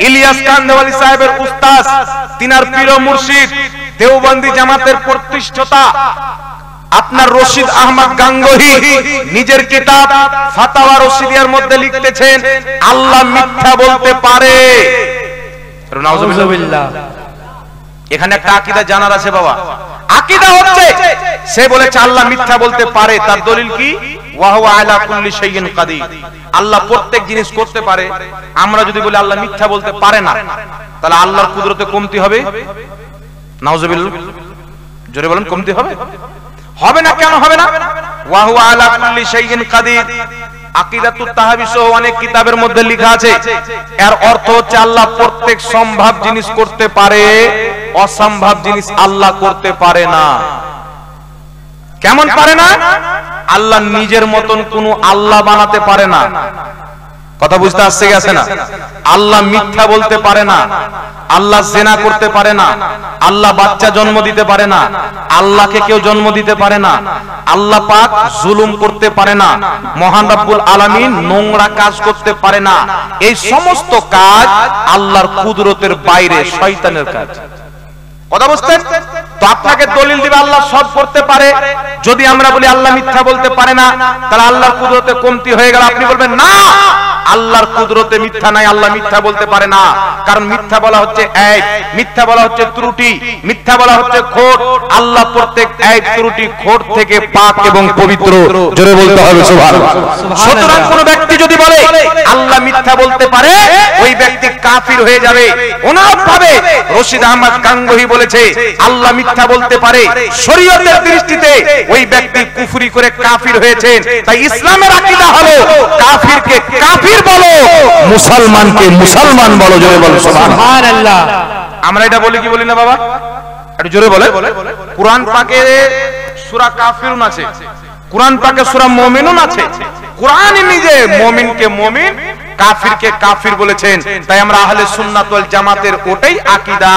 ইলিয়াস কান্ধেওয়ালি সাহেবের উস্তাদ, তিনার পীর ও মুর্শিদ, দেওবন্দি জামাতের প্রতিষ্ঠাতা আপনার রশিদ আহমদ গাঙ্গোহী নিজের কিতাব ফাতাওয়া রশিদিয়ার মধ্যে লিখতেছেন আল্লাহ মিথ্যা বলতে পারে। নাউজুবিল্লাহ। এখানে একটা আকীদা জানার আছে বাবা। আকীদা হচ্ছে সে বলেছে আল্লাহ মিথ্যা বলতে পারে, তার দলিল কি? ওয়া হুয়া আলা কুল্লি শাইইন কাদির। আল্লাহ প্রত্যেক জিনিস করতে পারে। আমরা যদি বলি আল্লাহ মিথ্যা বলতে পারে না, তাহলে আল্লাহর কুদরতে কমতি হবে? নাউজুবিল্লাহ। জোরে বলেন, কমতি হবে? হবে না। কেন হবে না? ওয়া হুয়া আলা কুল্লি শাইইন কাদির। আকীদাতুত তাহাবী সহ অনেক কিতাবের মধ্যে লেখা আছে, এর অর্থ হচ্ছে আল্লাহ প্রত্যেক সম্ভব জিনিস করতে পারে, অসম্ভব জিনিস আল্লাহ করতে পারে না। কেমন পারে না? আল্লাহ নিজের মতন কোন আল্লাহ বানাতে পারে না। কথা বুঝতে আসছে গেছে না? আল্লাহ মিথ্যা বলতে পারে না, আল্লাহ জিনা করতে পারে না, আল্লাহ বাচ্চা জন্ম দিতে পারে না, আল্লাহকে কেউ জন্ম দিতে পারে না, আল্লাহ পাক জুলুম করতে পারে না, মহান রব্বুল আলামিন নোংরা কাজ করতে পারে না। এই সমস্ত কাজ আল্লাহর কুদরতের বাইরে, শয়তানের কাজ। কথা বুঝছেন? তো আপনাকে দলিল দিবে আল্লাহ সব করতে পারে। যদি আমরা বলি আল্লাহ মিথ্যা বলতে পারে না, তাহলে আল্লাহর কুদরতে কমতি হয়ে গেল। আপনি বলবেন না, আল্লাহর কুদরতে মিথ্যা নাই, আল্লাহ মিথ্যা বলতে পারে না। কারণ মিথ্যা বলা হচ্ছে আইব, মিথ্যা বলা হচ্ছে ত্রুটি, মিথ্যা বলা হচ্ছে খোট। আল্লাহ প্রত্যেক আইব ত্রুটি খোট থেকে পাক এবং পবিত্র। জোরে বলতে হবে সুবহানাল্লাহ। সুতরাং কোন ব্যক্তি যদি বলে আল্লাহ মিথ্যা বলতে পারে, ওই ব্যক্তি কাফির হয়ে যাবে। অনুরূপভাবে রশিদ আহমদ গাঙ্গোহী বলেছে আল্লাহ মিথ্যা বলতে পারে, শরীয়তের দৃষ্টিতে ওই ব্যক্তি কুফরি করে কাফির হয়েছে। তাই ইসলামের আকীদা হলো কাফিরকে কাফির বলো, মুসলমানকে মুসলমান বলো। জোরে বলো সুবহানাল্লাহ। আমরা এটা বলি কি বলি না বাবা? একটু জোরে বলে। কুরআন পাকে সূরা কাফিরুন আছে, কুরআন পাকে সূরা মুমিনুন আছে। কুরআনই নিজে মুমিনকে মুমিন, কাফিরকে কাফির বলেছেন। তাই আমরা আহলে সুন্নাত ওয়াল জামাতের ওটাই আকীদা,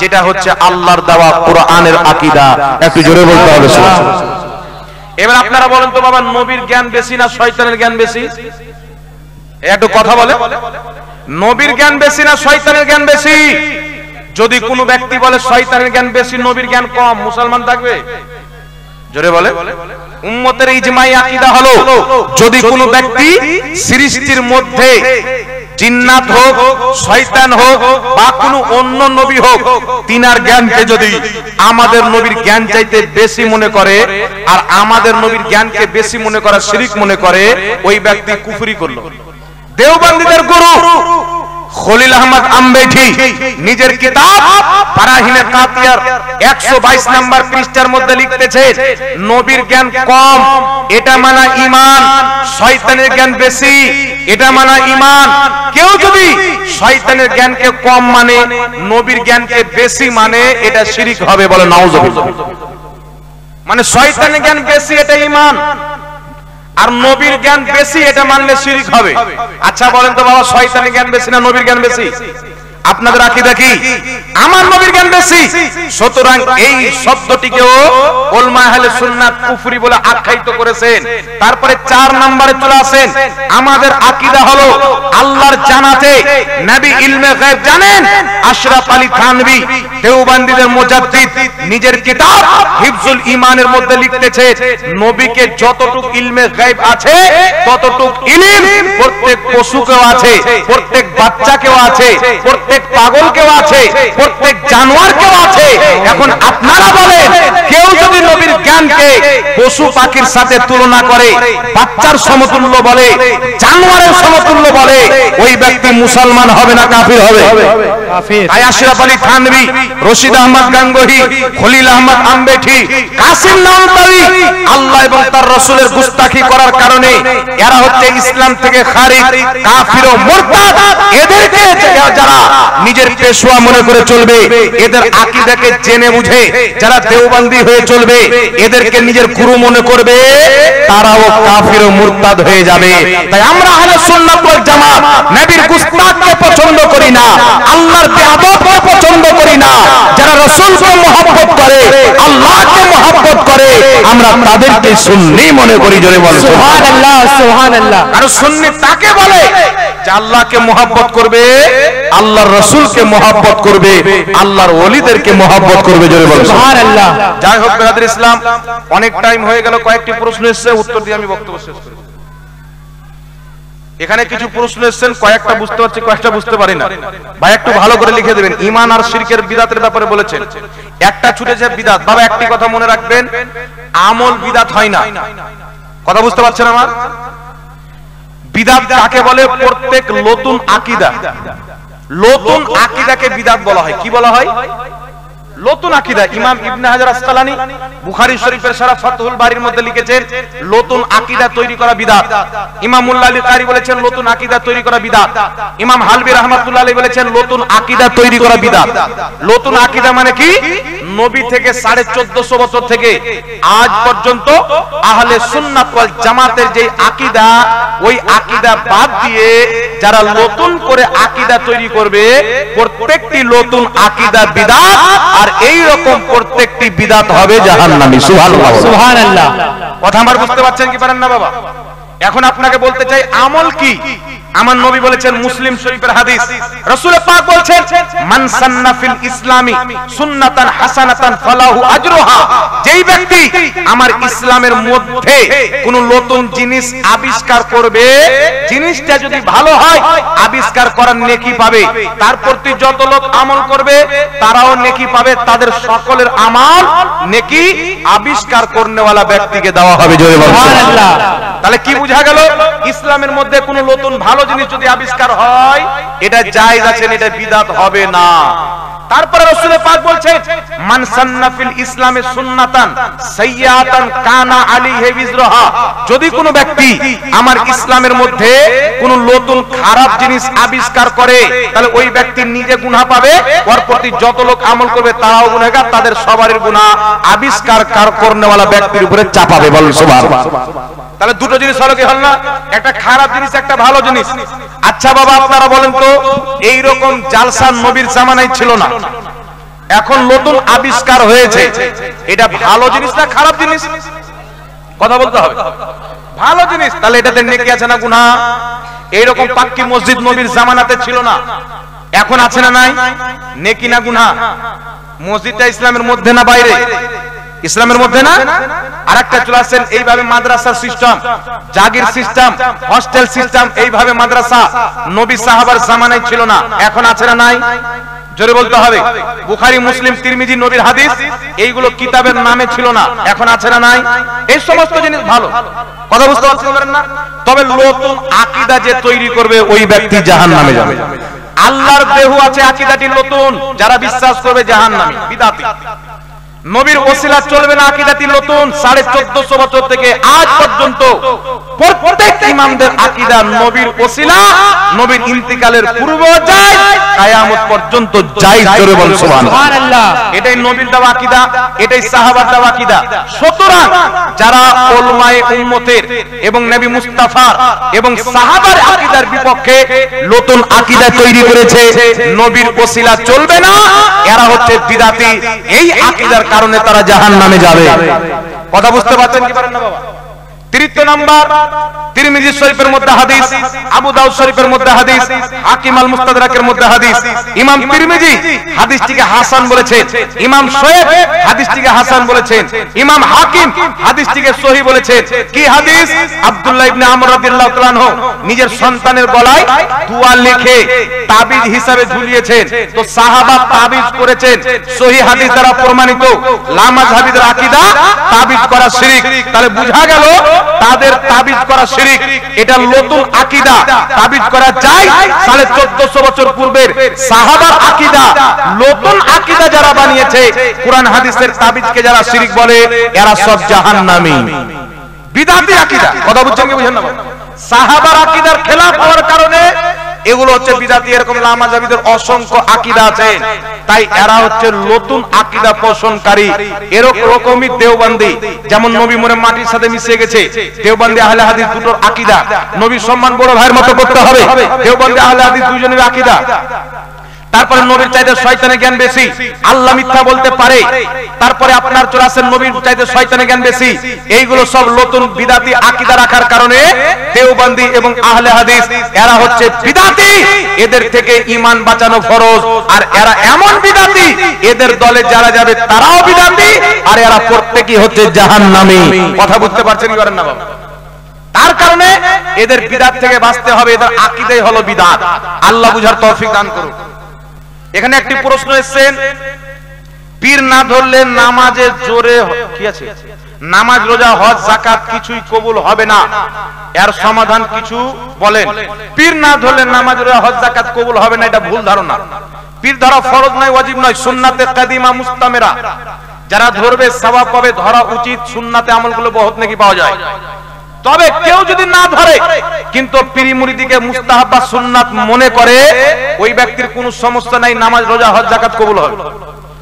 যেটা হচ্ছে আল্লাহর দেওয়া কুরআনের আকীদা। একটু জোরে বলতে হবে সুবহানাল্লাহ। এবার আপনারা বলেন তো বাবা, নবীর জ্ঞান বেশি না শয়তানের জ্ঞান বেশি? একটু কথা বলে। নবীর জ্ঞান বেশি না শয়তানের জ্ঞান বেশি? যদি কোনো ব্যক্তি বলে শয়তানের জ্ঞান বেশি, নবীর জ্ঞান কম, মুসলমান থাকবে? জোরে বলে। উম্মতের ইজমাই আকীদা হলো, যদি কোনো ব্যক্তি সৃষ্টির মধ্যে জিন্নাত হোক, শয়তান হোক বা কোনো অন্য নবী হোক, তিনার জ্ঞানকে যদি আমাদের নবীর জ্ঞান চাইতে বেশি মনে করে, আর আমাদের নবীর জ্ঞানকে বেশি মনে করা শিরক মনে করে, ওই ব্যক্তি কুফরি করলো। দেওবন্দীদের গুরু খলিল আহমদ আম্বেঠি নিজের কিতাব ফারাহিনে কাতিয়ার 122 নম্বর পৃষ্ঠার মধ্যে লিখতেছে নবীর জ্ঞান কম এটা মানা ঈমান, শয়তানের জ্ঞান বেশি এটা মানা ঈমান। কেউ যদি শয়তানের জ্ঞানকে কম মানে, নবীর জ্ঞানকে বেশি মানে, এটা শিরক হবে। বলে নাউজুবিল্লাহ। মানে শয়তানের জ্ঞান বেশি এটা ঈমান, আর নবীর জ্ঞান বেশি এটা মানলে শিরক হবে। আচ্ছা বলেন তো বাবা, শয়তানের জ্ঞান বেশি না নবীর জ্ঞান বেশি? আপনাদের আকীদা কি? আমার নবীর জ্ঞান বেশি। সুতরাং এই শব্দটিকেও উলামা আহলে সুন্নাত কুফরি বলে আখ্যায়িত করেছেন। তারপরে 4 নম্বরে চলে আসেন, আমাদের আকীদা হলো আল্লাহর জানাতে নবী ইলমে গায়ব জানেন। আশরাফ আলী থানভী দেওবন্দীদের মুজাদ্দিদ নিজের কিতাব হিফজুল ঈমানের মধ্যে লিখতেছে নবীকে যতটুকু ইলমে গায়ব আছে, ততটুকু ইলম প্রত্যেক পশুকেও আছে, প্রত্যেক বাচ্চাকেও আছে, প্রত্যেক পাগলকেও আছে, প্রত্যেক জানোয়ারকেও আছে। এখন আপনারা বলেন, কেউ যদি নবীর জ্ঞানকে পশু পাখির সাথে তুলনা করে, বাচ্চার সমতুল্য বলে, জানোয়ারের সমতুল্য বলে, ওই ব্যক্তি মুসলমান হবে না কাফির হবে? কাফির। তাই আশরাফ আলী থানভী, রশিদ আহমদ গাঙ্গোহী, খলিল আহমদ আম্বেঠি, কাসিম নামতারি আল্লাহ এবং তার রাসূলের গুস্তাখি করার কারণে এরা হচ্ছে ইসলাম থেকে খারিজ, কাফির ও মুরতাদ। এদেরকে যারা নিজের পেশোয়া মনে করে চলবে, এদের আকীদাকে জেনে বুঝে যারা দেওবন্দি হয়ে চলবে, এদেরকে নিজের গুরু মনে করবে, তারাও কাফির ও মুরতাদ হয়ে যাবে। তাই আমরা আহলে সুন্নাত ওয়াল জামাত নবীর গুস্তাখকে পছন্দ করি না, আল্লাহর বেয়াদবকে পছন্দ করি না। যারা রাসূলকে মহব্বত করে, আল্লাহকে মহব্বত করে, আমরা আমরা তাদেরকে সুন্নি মনে করি। জোরে বল সুবহানাল্লাহ সুবহানাল্লাহ। আর সুন্নি তাকে বলে যে আল্লাহকে মহব্বত করবে, আল্লাহর রাসূলকে মহব্বত করবে, আল্লাহর ওলিদেরকে মহব্বত করবে। জোরে বল সুবহানাল্লাহ। যাই হোক ব্রাদার ইসলাম, অনেক টাইম হয়ে গেল, কয়েকটি প্রশ্ন এসেছে, উত্তর দিয়ে আমি বক্তব্য শেষ করব। এখানে কিছু প্রশ্ন এসেছেন, কয়েকটা বুঝতে পারছি, কয়েকটা বুঝতে পারি না। ভাই একটু ভালো করে লিখে দেবেন। ঈমান আর শিরকের বিদআতের ব্যাপারে বলেছেন, একটা ছুটেছে বিদআত। বাবা একটি কথা মনে রাখবেন, আমল বিদআত হয় না। কথা বুঝতে পারছেন আমার? বিদআত কাকে বলে? প্রত্যেক নতুন আকীদা, নতুন আকীদাকে বিদআত বলা হয়। কি বলা হয়? নতুন আকীদা। ইমাম ইবনে হাজার আসকালানী বুখারী শরীফের শারহ ফাতহুল বারীর মধ্যে লিখেছেন নতুন আকীদা তৈরি করা বিদআত। ইমাম মুল্লা আলী কারি বলেছেন নতুন আকীদা তৈরি করা বিদআত। ইমাম হালবি রাহমাতুল্লাহ আলাইহি বলেছেন নতুন আকীদা তৈরি করা বিদআত। নতুন আকীদা মানে কি? নবী থেকে 1450 বছর থেকে আজ পর্যন্ত আহলে সুন্নাত ওয়াল জামাতের যে আকীদা, ওই আকীদা বাদ দিয়ে যারা নতুন করে আকীদা তৈরি করবে, প্রত্যেকটি নতুন আকীদা বিদআত। আর এই রকম প্রত্যেকটি বিদআত হবে জাহান্নামী। সুবহানাল্লাহ সুবহানাল্লাহ। কথা আমার বুঝতে পারছেন কি পারেন না বাবা? এখন আপনাকে বলতে চাই আমল কি। আমার নবী বলেছেন, মুসলিম শরীফের হাদিস, রাসূল পাক বলেছেন, মান সান্না ফিল ইসলামি সুন্নাতান হাসানাতান ফালাহু আজরুহা। যেই ব্যক্তি আমার ইসলামের মধ্যে কোন নতুন জিনিস আবিষ্কার করবে, জিনিসটা যদি ভালো হয় আবিষ্কার করার নেকি পাবে। তার প্রতি যত লোক আমল করবে তারাও নেকি পাবে। তাদের সকলের আমল নেকি আবিষ্কার করনেওয়ালা ব্যক্তিকে দেওয়া হবে। জোরে বলুন সুবহানাল্লাহ। তাহলে কি বোঝা গেল? ইসলামের মধ্যে কোন নতুন ভালো জিনিস যদি আবিষ্কার হয়, এটা জায়েজ আছে, এটা বিদআত হবে না। তারপরে রাসূল পাক বলছেন, মান সান্না ফিল ইসলামে সুন্নাতান সাইয়্যাতান কানা আলাইহি বিজরহা। যদি কোনো ব্যক্তি আমার ইসলামের মধ্যে কোনো নতুন খারাপ জিনিস আবিষ্কার করে, তাহলে ওই ব্যক্তি নিজে গুনাহ পাবে, ওর প্রতি যত লোক আমল করবে তারাও গুনাহগার, তাদের সবারই গুনাহ আবিষ্কার করনেওয়ালা ব্যক্তির উপরে চাপাবে। বলুন সুবহানাল্লাহ। তাহলে দুটো জিনিস হলো কি হল না? একটা খারাপ জিনিস, একটা ভালো জিনিস। আচ্ছা বাবা আপনারা বলেন তো, এই রকম জালসা নবীর জামানায় ছিল না, এখন নতুন আবিষ্কার হয়েছে, এটা ভালো জিনিস না খারাপ জিনিস? কথা বলতে হবে। ভালো জিনিস। তাহলে এটাতে নেকি আছে না গুনাহ? এই রকম পাক্কি মসজিদ নবীর জামানাতে ছিল না, এখন আছে না নাই? নেকি না গুনাহ? মসজিদটা ইসলামের মধ্যে না বাইরে? ইসলামের মধ্যে না। আরেকটা চলে আসেন এইভাবে মাদ্রাসার সিস্টেম, জাগির সিস্টেম, হস্টেল সিস্টেম, এইভাবে মাদ্রাসা নবী সাহাবার জামানায় ছিল না, এখন আছে না নাই? জোরে বলতে হবে। বুখারী, মুসলিম, তিরমিজি নবীর হাদিস, এইগুলো কিতাবের নামে ছিল না, এখন আছে না নাই? এই সমস্ত জিনিস ভালো। কথা বুঝতে পারছেন না? তবে নতুন আকীদা যে তৈরি করবে ওই ব্যক্তি জাহান্নামে যাবে। আল্লাহর দেহ আছে, আকীদাটি নতুন, যারা বিশ্বাস করবে জাহান্নামী, বিদআতি। নবীর ওসিলা চলবে না, আকীদাটি নতুন। 1450 বছর থেকে আজ পর্যন্ত প্রত্যেক ইমামদের আকীদা নবীর ওসিলা, নবীর ইন্তিকালের পূর্ব যায়, কিয়ামত পর্যন্ত যায়। জোরে বলুন সুবহানাল্লাহ। এটাই নবীর দেওয়া আকীদা, এটাই সাহাবার দেওয়া আকীদা। সুতরাং যারা উলামায়ে উম্মতের এবং নবী মুস্তাফার এবং সাহাবার আকীদার বিপক্ষে নতুন আকীদা তৈরি করেছে, নবীর ওসিলা চলবে না, এরা হচ্ছে বিদআতি। এই আকীদার কারণে তারা জাহান্নামে যাবে। কথা বুঝতে পারছেন কি পারেন না বাবা? তৃতীয় নাম্বার, তিরমিজি শরীফের মধ্যে হাদিস, আবু দাউদ শরীফের মধ্যে হাদিস, হাকিম আল মুস্তাদরাকের মধ্যে হাদিস। ইমাম তিরমিজি হাদিসটিকে হাসান বলেছেন, ইমাম শোয়েব হাদিসটিকে হাসান বলেছেন, ইমাম হাকিম হাদিসটিকে সহিহ বলেছেন। কি হাদিস? আব্দুল্লাহ ইবনে আমর রাদিয়াল্লাহু তাআলা আনহু নিজের সন্তানের গলায় দোয়া লিখে তাবিজ হিসাবে ঝুলিয়েছেন, তো সাহাবা তাবিজ করেছেন। সহিহ হাদিস দ্বারা প্রমাণিত। লা মাযহাবিদের আকীদা তাবিজ করা শিরক। তাহলে বোঝা গেল তাদের তাবিজ করা শিরক, এটা নতুন আকীদা। তাবিজ করা যায় 1450 বছর পূর্বের সাহাবার আকীদা। নতুন আকীদা যারা বানিয়েছে, কুরআন হাদিসের তাবিজকে যারা শিরক বলে, এরা সব জাহান্নামী, বিদআতি আকীদা। কথা বুঝছেন কি বুঝেন না? সাহাবার আকীদার খেলাফ হওয়ার কারণে এগুলো হচ্ছে বিদআতি। এরকম লা মাযহাবিদের অসংখ্য আকীদা আছে, তাই এরা হচ্ছে নতুন আকীদা পোষণকারী। এরকমই দেওবন্দি, যেমন নবী মরে মাটির সাথে মিশে গেছে। দেওবন্দি আহলে হাদিস দুটোর আকীদা, নবীর সম্মান বড় ভাইয়ের মতো করতে হবে। দেওবন্দি আহলে হাদিস দুইজনের আকীদা। তারপরে নবীর চাইতে শয়তানের জ্ঞান বেশি, আল্লাহ মিথ্যা বলতে পারে। তারপরে আপনার চলে আসেন নবীর চাইতে শয়তানের জ্ঞান বেশি। এইগুলো সব নতুন বিদাতি আকীদা রাখার কারণে দেওবন্দি এবং আহলে হাদিস এরা হচ্ছে বিদাতি, এদের থেকে ঈমান বাঁচানো ফরজ। আর এরা এমন বিদাতি, এদের দলে যারা যাবে তারাও বিদাতি, আর এরা প্রত্যেকই হচ্ছে জাহান্নামী। কথা বুঝতে পারছেন কি করেন না বাবা? তার কারণে এদের বিদাত থেকে বাঁচতে হবে, এদের আকীদাই হলো বিদাত। আল্লাহ বুঝার তৌফিক দান করুন। এখানে একটি প্রশ্ন এসেছেন, পীর না ধরলে নামাজে জোরে কি আছে, নামাজ রোজা হজ যাকাত কিছুই কবুল হবে না, এর সমাধান কিছু বলেন। পীর না ধরলে নামাজ রোজা হজ যাকাত কবুল হবে না, এটা ভুল ধারণা। পীর ধরা ফরজ নয়, ওয়াজিব নয়, সুন্নাতে কাদিমা মুস্তামেরা। যারা ধরবে সওয়াব পাবে, ধরা উচিত। সুন্নাতে আমলগুলো বহুত নেকি পাওয়া যায়। তবে কেউ যদি না ধরে কিন্তু পীর মুরিদিকে মুস্তাহাব বা সুন্নাত মনে করে, ওই ব্যক্তির কোনো সমস্যা নাই, নামাজ রোজা হজ যাকাত কবুল হবে।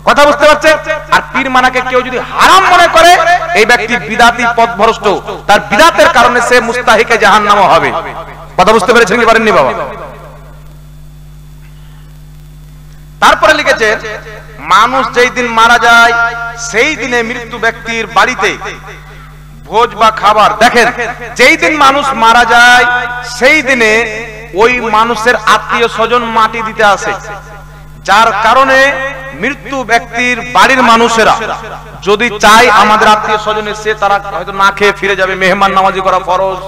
কথা বুঝতে পারছেন? আর পীর মানাকে কেউ যদি হারাম মনে করে, এই ব্যক্তি বিদাতি পথভ্রষ্ট, তার বিদাতের কারণে সে মুস্তাহিকে জাহান্নামে হবে। কথা বুঝতে পেরেছেন কি পারেননি বাবা? তারপরে লিখেছে, মানুষ যেই দিন মারা যায় সেই দিনে মৃত্যু ব্যক্তির বাড়িতে ভোজ বা খাবার। দেখেন, যেই দিন মানুষ মারা যায় সেই দিনে ওই মানুষের আত্মীয় স্বজন মাটি দিতে আসে, যার কারণে মৃত্যু ব্যক্তির বাড়ির মানুষেরা যদি চায় আমাদের আত্মীয় স্বজন এসে, তারা হয়তো না খেয়ে ফিরে যাবে। মেহমান নামাজি করা ফরজ।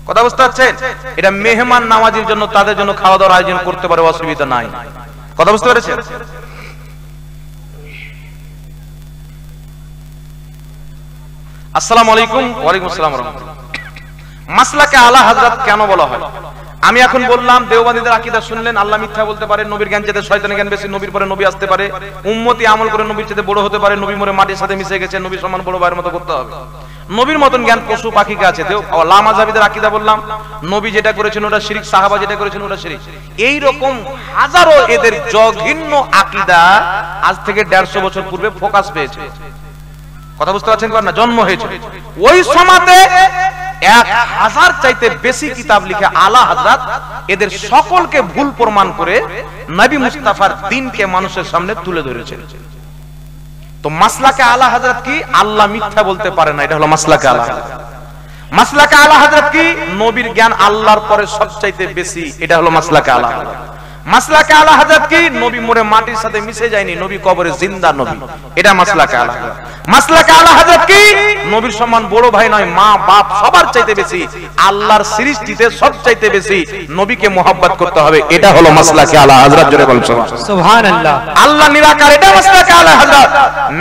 কথা বুঝতে পারছেন? এটা মেহমান নামাজির জন্য, তাদের জন্য খাওয়া দাওয়ার আয়োজন করতে পারে, অসুবিধা নাই। কথা বুঝতে পেরেছেন? আসসালামু আলাইকুম। ওয়ালাইকুম আসসালাম ওয়া রাহমাতুল্লাহ। মাসলাকে আলা হযরত কেন বলা হয়? আমি এখন বললাম দেওবন্দীদের আকীদা শুনলেন, আল্লাহ মিথ্যা বলতে পারে, নবীর জ্ঞান চেয়ে শয়তানের জ্ঞান বেশি, নবীর পরে নবী আসতে পারে, উম্মতি আমল করে নবীর চেয়ে বড় হতে পারে, নবী মরে মাটির সাথে মিশে গেছে, নবীর সম্মান বড় ভাইয়ের মতো করতে হবে, নবীর মতন জ্ঞান পশু পাখিকে আছে। লামাযাবিদের আকীদা বললাম, নবী যেটা করেছেন ওটা শিরক, সাহাবা যেটা করেছেন ওটা শিরক। এই রকম হাজারো এদের জঘন্য আকীদা আজ থেকে 150 বছর পূর্বে ফোকাস পেয়েছে। কথা বুঝতে পারছেন না? জন্ম হয়েছে ওই সমাজে 1000 চাইতে বেশি কিতাব লিখে আলা হযরত এদের সকলকে ভুল প্রমাণ করে নবী মুস্তাফার দ্বীনকে মানুষের সামনে তুলে ধরেছেন। তো মাসলাকে আলা হযরত কি? আল্লাহ মিথ্যা বলতে পারে না, এটা হলো মাসলাকে আলা হযরত। মাসলাকে আলা হযরত কি? নবীর জ্ঞান আল্লাহর পরে সবচাইতে বেশি, এটা হলো মাসলাকে আলা হযরত। মাসলাকে আলা হযরত কি? নবী মরে মাটির সাথে মিশে যায়নি, নবী কবরে জিন্দা নবী, এটা মাসলাকে আলা হযরত। মাসলাকে আলা হযরত কি? নবীর সম্মান বড় ভাই নয়, মা বাপ সবার চাইতে বেশি, আল্লাহর সৃষ্টিতে সবচাইতে বেশি নবীকে মোহাব্বত করতে হবে, এটা হলো মাসলাকে আলা হযরত। জোরে বলুন সুবহানাল্লাহ। আল্লাহ নিরাকার, এটা মাসলাকে আলা হযরত।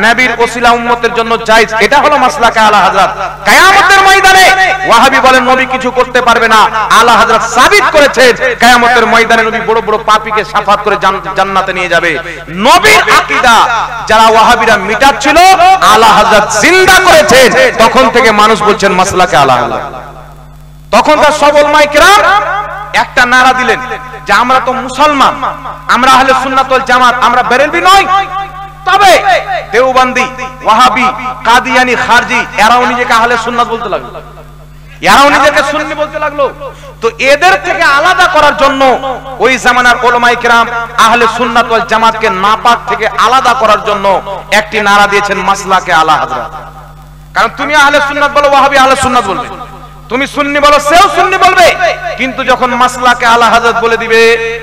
নবীর ওসিলা উম্মতের জন্য জায়েজ, এটা হলো মাসলাকে আলা হযরত। কিয়ামতের ময়দানে ওয়াহাবি বলেন নবী কিছু করতে পারবে না, আলা হযরত সাবিত করেছেন কিয়ামতের ময়দানে নবী বড় বড় পাপীকে শাফাত করে জান্নাতে নিয়ে যাবে। নবীর আকীদা যারা ওয়াহাবিরা মিটাচ্ছিল, আলা হযরত জিন্দা করেছেন, তখন থেকে মানুষ বলছেন মাসলাকে আলা হযরত। তখনকার সব উলামায়ে কেরাম একটা নারা দিলেন যে আমরা তো মুসলমান, আমরা আহলে সুন্নাত ওয়াল জামাত, আমরা বেরেলভি নই। তবে দেওবন্দি, ওয়াহাবি, কাদিয়ানি, খারজি এরাও নিজেকে আহলে সুন্নাত বলতে লাগলো, এরাও নিজেকে সুন্নি বলতে লাগলো। তো এদের থেকে আলাদা করার জন্য ওই জামানার উলামায়ে কেরাম আহলে সুন্নাত ওয়াল জামাতকে নাপাক থেকে আলাদা করার জন্য একটি নারা দিয়েছেন মাসলাকে আলা হযরত। কারণ তুমি আহলে সুন্নাত বলো, ওয়াহাবি আহলে সুন্নাত বলবে, তুমি সুন্নি বলো, সেও সুন্নি বলবে। কিন্তু যখন মাসলাকে আলা হযরত বলে দিবে,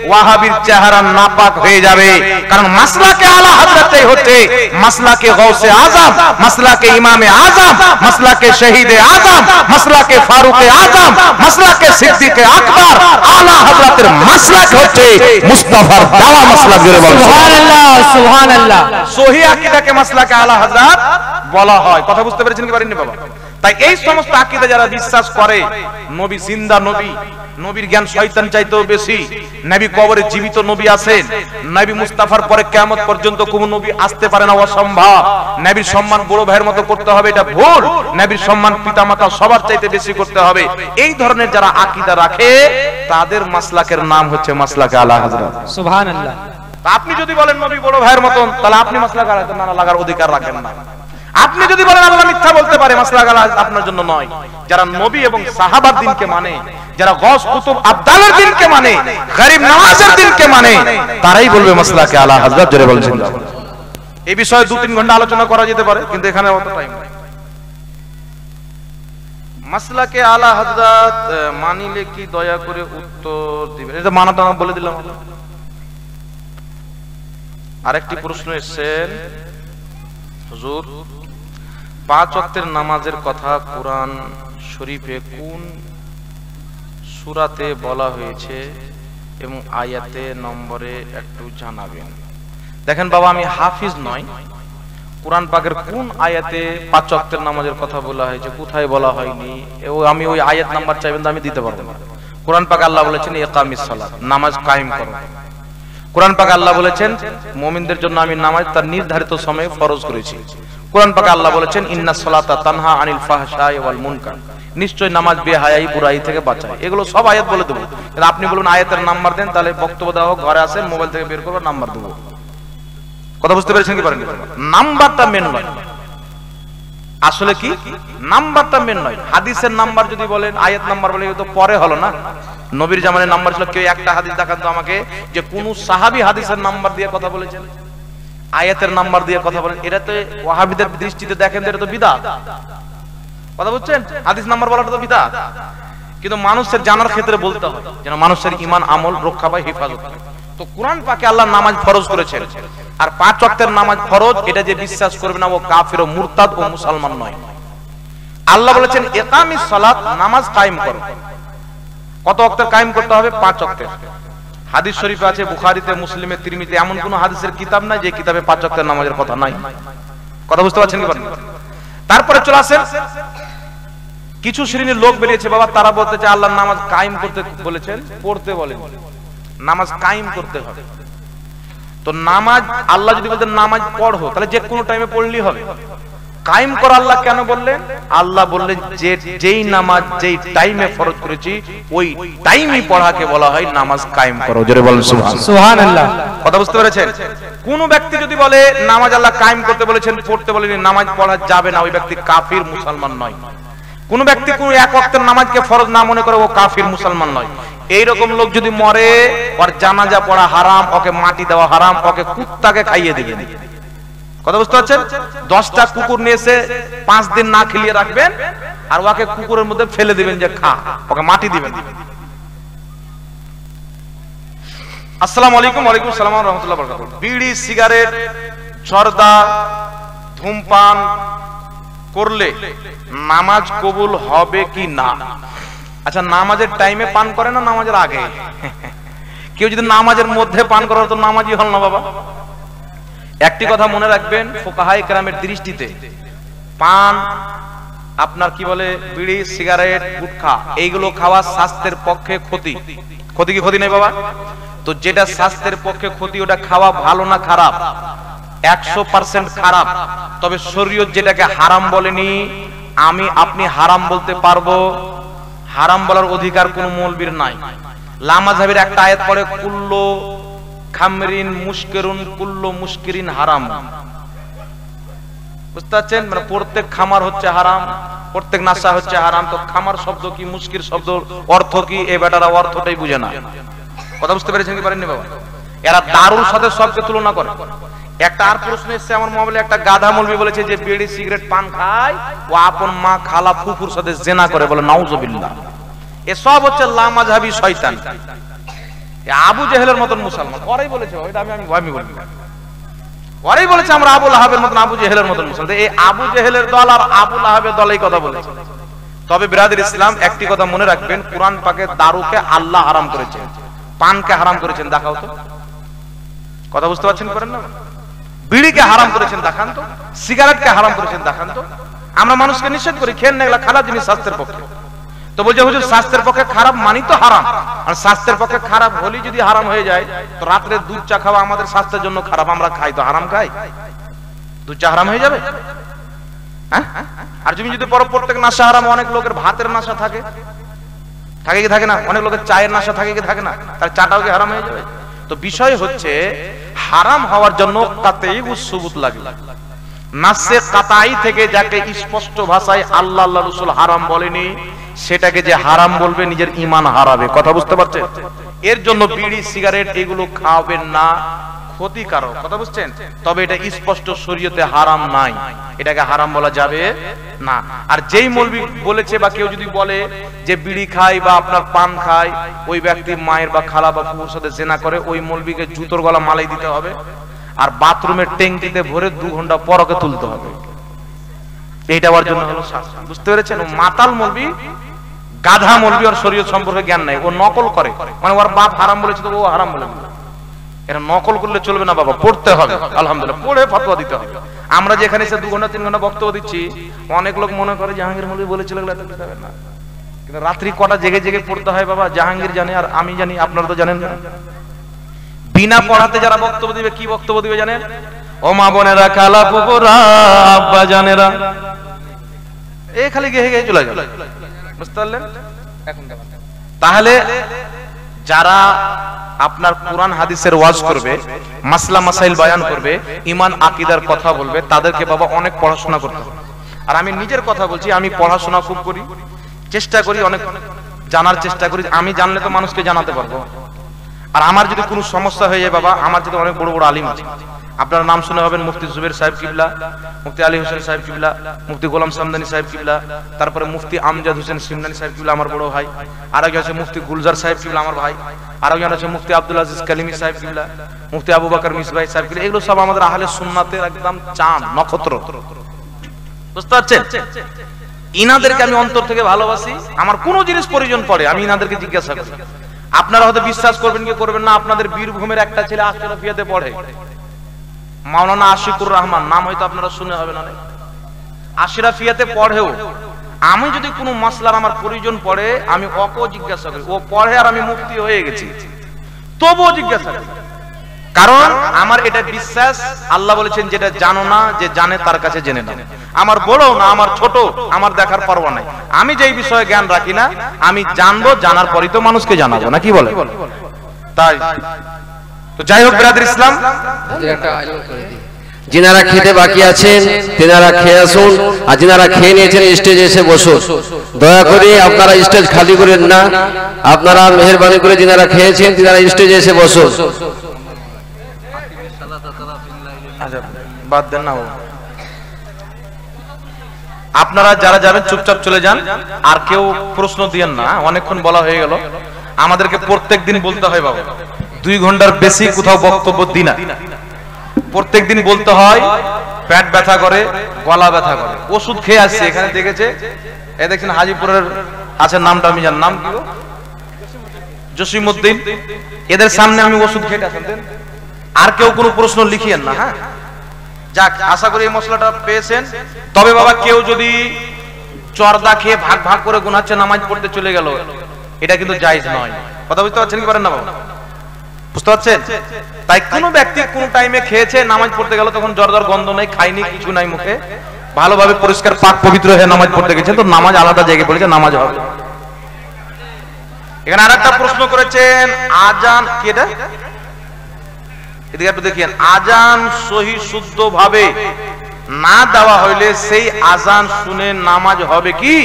ওয়াহাবির চেহারা নাপাক হয়ে যাবে। কারণ মাসলাকে আলা হযরতই হচ্ছে মাসলাকে গাউসে আজম, মাসলাকে ইমামে আজম, মাসলাকে শহীদে আজম, মাসলাকে ফারুকে আজম, মাসলাকে সিদ্দিকে আকবর। আলা হযরতের মাসলাক হচ্ছে মুস্তাফার দাওয়া মাসলাক। জোরে বলুন সুবহানাল্লাহ, সুবহানাল্লাহ। সহিহ আকীদাকে মাসলাকে আলা হযরত বলা হয়। কথা বুঝতে পেরেছেন কি পারেননি বাবা? তাই এই সমস্ত আকীদা যারা বিশ্বাস করে নবী জিন্দা নবী, নবীর জ্ঞান শয়তান চাইতেও বেশি, নবী কবরে জীবিত নবী আছেন, নবী মুস্তাফার পরে কিয়ামত পর্যন্ত কোন নবী আসতে পারে না, অসম্ভব, নবীর সম্মান বড় ভাইয়ের মতো করতে হবে, এটা ভুল, নবীর সম্মান পিতামাতা সবার চাইতে বেশি করতে হবে, এই ধরনের যারা আকীদা রাখে তাদের মাসলাকের নাম হচ্ছে মাসলাকে আলা হযরত। সুবহানাল্লাহ। আপনি যদি বলেন নবী বড় ভাইয়ের মতন, তাহলে আপনি মাসলাকে আলা হযরত না লাগার অধিকার রাখেন না। আপনি যদি বলেন আল্লাহ মিথ্যা বলতে পারে, মাসলা আল হাদিস আপনার জন্য নয়। যারা নবী এবং সাহাবার দিনকে মানে, যারা গস কুতুব আবদালের দিনকে মানে, গরিব নওয়াজের দিনকে মানে, তারাই বলবে মাসলাকে আলা হযরত। জোরে বলেন সুবহানাল্লাহ। এই বিষয়ে 2-3 ঘন্টা আলোচনা করা যেতে পারে, কিন্তু এখানে অত টাইম নেই। মাসলাকে আলা হযরত মানিলে কি দয়া করে উত্তর দিবেন? এটা মানাটা বলে দিলাম। আরেকটি প্রশ্ন এসেছেন, হুজুর 5 ওয়াক্তের নামাজের কথা কোরআন শরীফে কোন সূরাতে বলা হয়েছে এবং আয়াতে নম্বরে একটু জানাবেন। দেখেন বাবা, আমি হাফিজ নই, কোরআন পাকের কোন আয়াতে 5 ওয়াক্তের নামাজের কথা বলা হয়েছে, কোথায় বলা হয়নি, আমি ওই আয়াত নাম্বার চাইবেন তো আমি দিতে পারবো না। কোরআন পাকে আল্লাহ বলেছেন ইকামিস সালাত, নামাজ কায়েম করো। কোরআন পাকে আল্লাহ বলেছেন মুমিনদের জন্য আমি নামাজ তার নির্ধারিত সময়ে ফরজ করেছি। কোরআন পাকে আল্লাহ বলেছেন ইন্নাস সালাতা তানহা আনিল ফাহশাই ওয়াল মুনকার, নিশ্চয় নামাজ বেহায়াই বুরাই থেকে বাঁচায়। এগুলো সব আয়াত বলে দেবো, আপনি বলুন আয়াতের নাম্বার দেন, তাহলে বক্তব্য দেওয়া হোক, ঘরে আসেন, মোবাইল থেকে বের করবো, নাম্বার দেবো। কথা বুঝতে পেরেছেন কি পারেন? নাম্বারটা মেন নয়, আসলে কি নাম্বারটা মেন নয়। হাদিসের নাম্বার যদি বলেন, আয়াত নাম্বার বলে, তো পরে হলো না। নবীর জামানের নাম্বার ছিল, কেউ একটা হাদিস দেখান তো আমাকে যে কোন সাহাবী হাদিসের নাম্বার দিয়ে কথা বলেছেন, আয়াতের নাম্বার দিয়ে কথা বলেন। এটা তো ওয়াহাবিদের দৃষ্টিতে দেখেন এটা তো বিদআত। কথা বুঝছেন? হাদিস নাম্বার বলাটা তো বিদআত, কিন্তু মানুষের জানার ক্ষেত্রে বলতে হয় যেন মানুষের ঈমান আমল রক্ষা পায়, হেফাজত পায়। তো কোরআন পাকে আল্লাহ নামাজ ফরজ করেছেন, আর 5 ওয়াক্তের নামাজ ফরজ, এটা যে বিশ্বাস করবে না ও কাফির ও মুরতাদ ও মুসলমান নয়। আল্লাহ বলেছেন ইকামিস সালাত, নামাজ কায়েম করো। কত ওয়াক্তের কায়েম করতে হবে? 5 ওয়াক্তের। হাদিস শরীফে আছে, বুখারীতে, মুসলিমে, তিরমিজিতে, এমন কোন হাদিসের কিতাব নাই যে কিতাবে 5 ওয়াক্তের নামাজের কথা নাই। কথা বুঝতে পারছেন কি? তারপরে চলে আসেন, কিছু শ্রেণীর লোক বেরিয়েছে বাবা, তারা বলতে চায় আল্লাহ নামাজ কায়েম করতে বলেছেন, পড়তে বলেন, নামাজ কায়েম করতে হবে। তো নামাজ আল্লাহ যদি বলতেন নামাজ পড়ো, তাহলে যে কোনো টাইমে পড়লেই হবে। কায়েম করা আল্লাহ কেন বললেন? আল্লাহ বললেন যে যেই নামাজ যেই টাইমে ফরজ করেছি ওই টাইমই পড়াকে বলা হয় নামাজ কায়েম করো। জোরে বলেন সুবহানাল্লাহ। কথা বুঝতে পেরেছেন? কোন ব্যক্তি যদি বলে নামাজ আল্লাহ কায়েম করতে বলেছেন, পড়তে বলেনি, নামাজ পড়া যাবে না, ওই ব্যক্তি কাফির, মুসলমান নয়। কোন ব্যক্তি কোন এক ওয়াক্তের নামাজকে ফরজ না মনে করে, ও কাফির, মুসলমান নয়। এইরকম লোক যদি মরে, ওর জানাজা পড়া হারাম, ওকে মাটি দেওয়া হারাম, ওকে কুত্তাকে খাইয়ে দিবেন। কথা বুঝতে পারছেন? 10টা কুকুর নিয়ে এসে 5 দিন না খেলিয়ে রাখবেন, আর ওকে কুকুরের মধ্যে ফেলে দিবেন যে খা, ওকে মাটি দিবেন। আসসালামু আলাইকুম। ওয়ালাইকুম আসসালাম ওয়া রাহমাতুল্লাহি ওয়া বারাকাতুহু। বিড়ি, সিগারেট, জর্দা, ধূমপান করলে নামাজ কবুল হবে কি না? আচ্ছা, নামাজের টাইমে পান করে না নামাজের আগে? কেউ যদি নামাজের মধ্যে পান করে তো নামাজই হল না বাবা। একটি কথা মনে রাখবেন, ফুকাহায়ে কেরামের দৃষ্টিতে পান, আপনার কি বলে, বিড়ি, সিগারেট, গুটখা, এইগুলো খাওয়া স্বাস্থ্যের পক্ষে ক্ষতি। ক্ষতি কি ক্ষতি নেই বাবা? তো যেটা স্বাস্থ্যের পক্ষে ক্ষতি, ওটা খাওয়া ভালো না খারাপ? 100% খারাপ। তবে শরীয়ত যেটাকে হারাম বলেনি, আমি আপনি হারাম বলতে পারবো। হারাম বলার অধিকার কোন মৌলবীর নাই। লামাযহাবের একটা আয়াত পড়ে, কুল্লু খামরিন মুশকিরুন কুল্লু মুশকিরিন হারাম। বুঝতে পারছেন? মানে প্রত্যেক খামার হচ্ছে হারাম, প্রত্যেক নাশা হচ্ছে হারাম। তো খামার শব্দ কি, মুশকির শব্দ অর্থ কি, এই বেটারা অর্থটাই বুঝে না। কথা বুঝতে পেরেছেন কি পারেননি বাবা? এরা দারুর সাথে সবকে তুলনা করে। একটা আর প্রশ্ন এসেছে আমার মোবাইলে, একটা গাধা মৌলবী বলেছে যে বিড়ি, সিগারেট, পান খায়, ও আপন মা, খালা, ফুফুর সাথে জিনা করে, বলে নাউজুবিল্লাহ। এসব হচ্ছে লামাযহাবী শয়তান। আবু জেহেলের মতন মুসলমান ওরাই বলেছে, ওইটা আমি বলি, ওরাই বলেছে আমরা আবু লাহাবের মতন, আবু জেহেলের মতন মুসলমান। এই আবু জেহেলের দল আর আবু লাহাবের দল এই কথা বলেছে। তবে বিরাদর ইসলাম, একটি কথা মনে রাখবেন, কুরআন পাকে দারুকে আল্লাহ হারাম করেছেন, পানকে হারাম করেছেন। দেখাও তো। কথা বুঝতে পারছেন করেন না? বিড়িকে হারাম করেছেন দেখান তো, সিগারেটকে হারাম করেছেন দেখান তো। আমরা মানুষকে নিষেধ করি, খেন না, এগুলা খারাপ জিনিস স্বাস্থ্যের পক্ষে। তো বলছে হুজুর স্বাস্থ্যের পক্ষে খারাপ মানি তো হারাম, আর স্বাস্থ্যের পক্ষে খারাপ হলেই যদি হারাম হয়ে যায়, তো রাত্রে দুধ চা খাওয়া আমাদের স্বাস্থ্যের জন্য খারাপ, আমরা খাই তো হারাম খাই, দুধ চা হারাম হয়ে যাবে? হ্যাঁ? আর তুমি যদি প্রত্যেক নাশা হারাম, অনেক লোকের ভাতের নাশা থাকে, থাকে কি থাকে না? অনেক লোকের চায়ের নাশা থাকে কি থাকে না? তার চাটাও কি হারাম হয়ে যাবে? তো বিষয় হচ্ছে হারাম হওয়ার জন্য কাতেই সুবুত লাগে। নাসে কাতাই থেকে যাকে স্পষ্ট ভাষায় আল্লাহ আল্লাহ রাসূল হারাম বলেনি, সেটাকে যে হারাম বলবে নিজের ঈমান হারাবে। কথা বুঝতে পারছেন? এর জন্য বিড়ি সিগারেট এগুলো খাবেন না, ক্ষতিকারক। কথা বুঝছেন? তবে এটা স্পষ্ট শরীয়তে হারাম নাই, এটাকে হারাম বলা যাবে না। আর যেই মৌলবি বলেছে বা কেউ যদি বলে যে বিড়ি খায় বা আপনার পান খায়, ওই ব্যক্তি মায়ের বা খালা বা ফুফুর সাথে জেনা করে, ওই মৌলবিকে জুতোর গলা মালাই দিতে হবে আর বাথরুমের ট্যাঙ্কিতে ভরে 2 ঘন্টা পর ওকে তুলতে হবে। এইটা আমার জন্য হলো শাস্তি। বুঝতে পেরেছেন? ও মাতাল মৌলবি, গাধা মৌলবি, ওর শরীয়ত সম্পর্কে জ্ঞান নাই, ও নকল করে। মানে ওর বাপ হারাম বলেছে তো ও হারাম বলে দিল। এটা নকল করলে চলবে না বাবা, পড়তে হবে। আলহামদুলিল্লাহ, পড়ে ফতোয়া দিতে হবে। আমরা যেখানে এসে 2 ঘন্টা 3 ঘন্টা বক্তব্য দিচ্ছি, অনেক লোক মনে করে জাহাঙ্গীর মৌলবি বলেছিল, এগুলো এত কিছু হবে না। কিন্তু রাত্রি কটা জেগে জেগে পড়তে হয় বাবা, জাহাঙ্গীর জানে আর আমি জানি, আপনারা তো জানেন না। বিনা পড়াতে যারা বক্তব্য দিবে, কি বক্তব্য দিবে জানেন? ও মা বোনেরা, খালা ফুফুরা, আব্বা জানেরা, এই খালি গেহে গেহে চলে গেল। বুঝতে পারলেন? তাহলে যারা আপনার কোরআন হাদিসের ওয়াজ করবে, মাসলা মাসাইল বয়ান করবে, ঈমান আকীদার কথা বলবে, তাদেরকে বাবা অনেক পড়াশোনা করতে হবে। আর আমি নিজের কথা বলছি, আমি পড়াশোনা খুব করি, চেষ্টা করি, অনেক জানার চেষ্টা করি। আমি জানলে তো মানুষকে জানাতে পারবো। আর আমার যদি কোনো সমস্যা হয়ে যায় বাবা, আমার যদি অনেক বড় বড় আলিম আছে, আপনারা নাম শুনে হবেন, মুফতি জুবের সাহেব কিবলা, মুফতি আলী হোসেন সাহেব কিবলা, মুফতি গোলাম সামদানি সাহেব কিবলা, তারপরে মুফতি আমজাদ হোসেন সিমদানি সাহেব কিবলা আমার বড় ভাই, আর একজন আছে মুফতি গুলজার সাহেব কিবলা আমার ভাই, আর একজন আছে মুফতি আব্দুল আজিজ কালিমি সাহেব কিবলা, মুফতি আবু বকর মিসবাই সাহেব কিবলা। এগুলো সব আমাদের আহলে সুন্নাতের একদম চাঁদ নক্ষত্র। বুঝতে পারছেন? ইনাদেরকে আমি অন্তর থেকে ভালোবাসি। আমার কোনো জিনিস প্রয়োজন পড়ে আমি ইনাদেরকে জিজ্ঞাসা করি। আপনারা হয়তো বিশ্বাস করবেন কি করবেন না, আপনাদের বীরভূমের একটা ছেলে আশরাফিয়াতে পড়ে, মাওলানা আশিকুর রহমান, নাম হয়তো আপনারা শুনে হবে না। আশরাফিয়াতে পড়েও আমি যদি কোনো মাসলার আমার প্রয়োজন পড়ে, আমি ওকেও জিজ্ঞাসা করি। ও পড়ে আর আমি মুফতি হয়ে গেছি, তবুও জিজ্ঞাসা করি। কারণ আমার এটা বিশ্বাস, আল্লাহ বলেছেন যেটা জানো না, যে জানে তার কাছে জেনে নাও। আমার বড় না, আমার ছোট, আমার দেখার পরোয়া নাই। আমি যেই বিষয়ে জ্ঞান রাখি না, আমি জানবো, জানার পরই তো মানুষকে জানাবো, না কি বলে? তাই তো যাই হোক বিরাদর ইসলাম, যিনারা খেতে বাকি আছেন তেনারা খেয়ে আসুন, আর যিনারা খেয়ে নিয়েছেন স্টেজে এসে বসুন। দয়া করে আপনারা স্টেজ খালি করেন না, আপনারা মেহেরবানি করে যিনারা খেয়েছেন তিনারা স্টেজে এসে বসুন। আচ্ছা বাদ দেন না, আপনারা যারা যাবেন চুপচাপ চলে যান, আর কেউ প্রশ্ন দিয়েন না। অনেকক্ষণ বলা হয়ে গেল, আমাদেরকে প্রত্যেক দিন বলতে হয় বাবা, 2 ঘন্টার বেশি কোথাও বক্তব্য দিই না। প্রত্যেক দিন বলতে হয়, পেট ব্যথা করে, গলা ব্যথা করে, ওষুধ খেয়ে আসছে। এখানে দেখেছে, এ দেখছেন হাজিপুরের আছে, নামটা আমি জানি, নাম কি? জসিমউদ্দিন। এদের সামনে আমি ওষুধ খেয়ে আসেন। আর কেউ কোনো প্রশ্ন লিখিয়েন না। হ্যাঁ, যাক, আশা করি এই মশলাটা পেয়েছেন। তবে বাবা, কেউ যদি চর্দা খেয়ে ভাগ ভাগ করে গুনাচ্ছে, নামাজ পড়তে চলে গেল, এটা কিন্তু জায়েজ নয়। কথা বুঝতে পারছেন কি পারেন না বাবা? বুঝতে পারছেন? তাই কোন ব্যক্তি কোন টাইমে খেয়েছে, নামাজ পড়তে গেল, তখন জ্বর গন্ধ নাই, খাইনি, কিছু নাই মুখে, ভালোভাবে পরিষ্কার পাক পবিত্র হয়ে নামাজ পড়তে গেছে, তো নামাজ আলাদা জায়গায় পড়েছে, নামাজ হবে। এখানে আরেকটা প্রশ্ন করেছেন, আজান কি এটা? এদিকে একটু দেখিয়েন। আজান সহি শুদ্ধ ভাবে না দেওয়া হইলে সেই আজান শুনে নামাজ হবে কি?